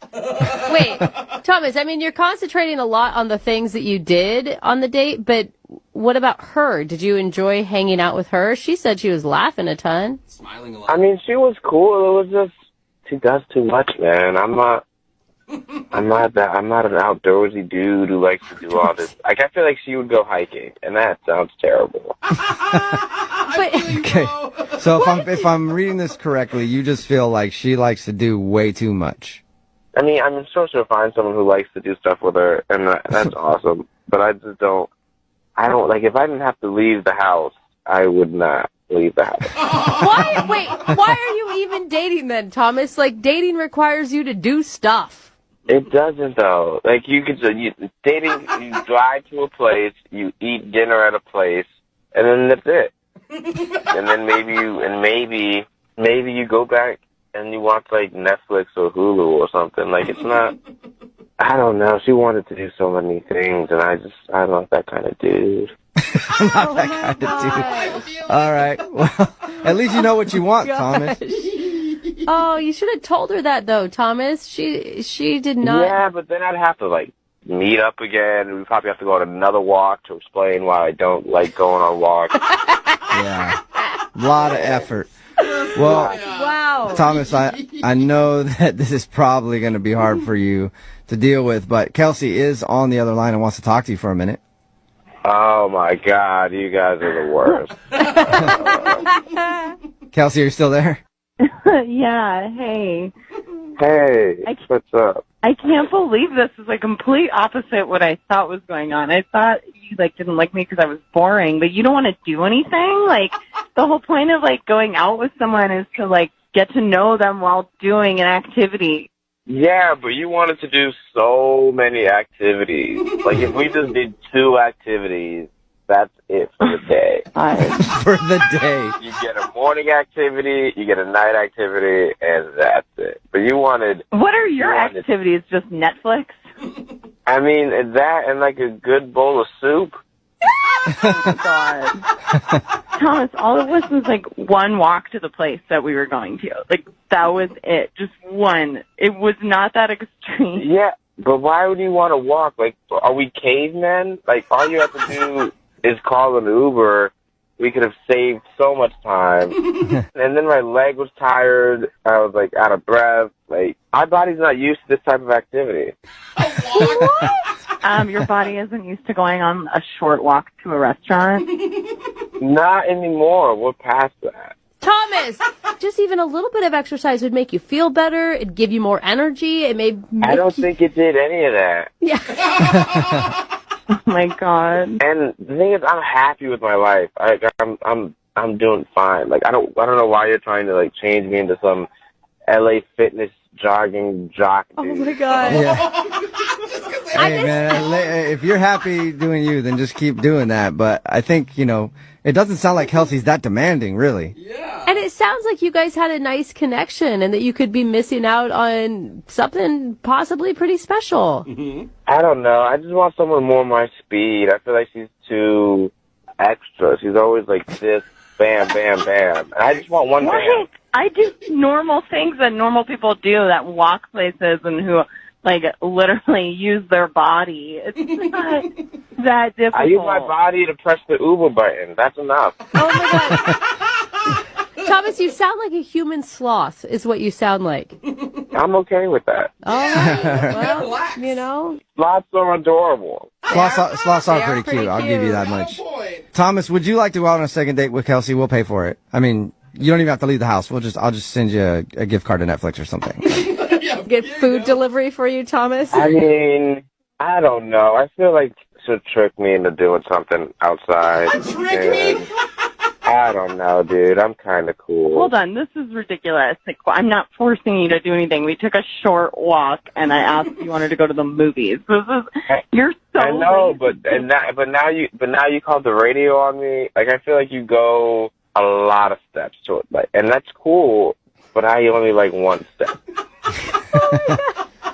Wait, Thomas, I mean, you're concentrating a lot on the things that you did on the date, but what about her? Did you enjoy hanging out with her? She said she was laughing a ton. Smiling a lot. I mean, she was cool. It was just, she does too much, man. I'm not an outdoorsy dude who likes to do all this. Like, I feel like she would go hiking, and that sounds terrible. Okay, so if I'm reading this correctly, you just feel like she likes to do way too much. I mean, I'm sure she'll find someone who likes to do stuff with her, and that's awesome. But I just don't. Like, if I didn't have to leave the house, I would not leave the house. Why are you even dating then, Thomas? Like, dating requires you to do stuff. It doesn't, though. Like, dating, you drive to a place, you eat dinner at a place, and then that's it. And then maybe you go back and you watch, like, Netflix or Hulu or something. Like, it's not, I don't know. She wanted to do so many things, and I'm not that kind of dude. Not that kind of dude. All right. Well, at least you know what you want, Thomas. Oh, you should have told her that, though, Thomas. She did not. Yeah, but then I'd have to, like, meet up again. We'd probably have to go on another walk to explain why I don't like going on walks. Yeah. A lot of effort. Well, wow. Thomas, I know that this is probably going to be hard for you to deal with, but Kelsey is on the other line and wants to talk to you for a minute. Oh, my God. You guys are the worst. Kelsey, are you still there? Yeah, hey. Hey, what's up? I can't believe this is like complete opposite what I thought was going on. I thought you didn't like me because I was boring, but you don't want to do anything? Like, the whole point of going out with someone is to get to know them while doing an activity. Yeah, but you wanted to do so many activities. Like, if we just did 2 activities, that's it for the day. For the day. You get a morning activity, you get a night activity, and that's it. But you wanted... What are your activities? Just Netflix? I mean, that and a good bowl of soup. Oh, God. Thomas, all it was one walk to the place that we were going to. That was it. Just one. It was not that extreme. Yeah, but why would you want to walk? Are we cavemen? All you have to do is call an Uber. We could have saved so much time. And then my leg was tired. I was out of breath. My body's not used to this type of activity. What? Your body isn't used to going on a short walk to a restaurant? Not anymore. We're past that. Thomas, just even a little bit of exercise would make you feel better. It'd give you more energy. It may. I don't think it did any of that. Yeah. Oh my God. And the thing is, I'm happy with my life. I'm doing fine. Like I don't know why you're trying to like change me into some LA fitness jogging jock dude. Oh my God. Hey, man, if you're happy doing you, then just keep doing that. But I think, it doesn't sound like Kelsey's that demanding, really. And it sounds like you guys had a nice connection and that you could be missing out on something possibly pretty special. I don't know. I just want someone more my speed. I feel like she's too extra. She's always like this, bam, bam, bam. And I just want one bam. I do normal things that normal people do that walk places and who like literally use their body. It's not that difficult. I use my body to press the Uber button. That's enough. Oh my God. Thomas, you sound like a human sloth is what you sound like. I'm okay with that. All right. Well, Sloths are adorable. Sloths are pretty cute. I'll give you that much. Thomas, would you like to go out on a second date with Kelsey? We'll pay for it. I mean, you don't even have to leave the house. I'll just send you a gift card to Netflix or something. Get food delivery for you, Thomas? I mean, I don't know. I feel like she'll trick me into doing something outside. Trick me? I don't know, dude. I'm kind of cool. Hold on, this is ridiculous. Like, I'm not forcing you to do anything. We took a short walk, and I asked if you wanted to go to the movies. You're so. I know, lazy. but now you called the radio on me. Like, I feel like you go a lot of steps to it, like, and that's cool. But I only like one step.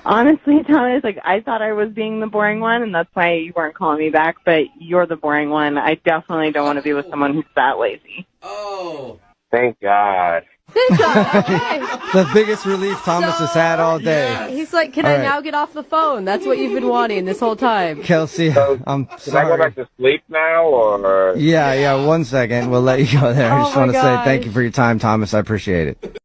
Honestly, Thomas, like I thought I was being the boring one, and that's why you weren't calling me back. But you're the boring one. I definitely don't want to be with someone who's that lazy. Oh. Thank God. The biggest relief Thomas has had all day. He's like, can All I right. now get off the phone? That's what you've been wanting this whole time. Kelsey, I'm Can I go sorry. back to sleep now, or? Yeah, 1 second. We'll let you go there. I Oh just my want to say gosh. thank you for your time, Thomas. I appreciate it.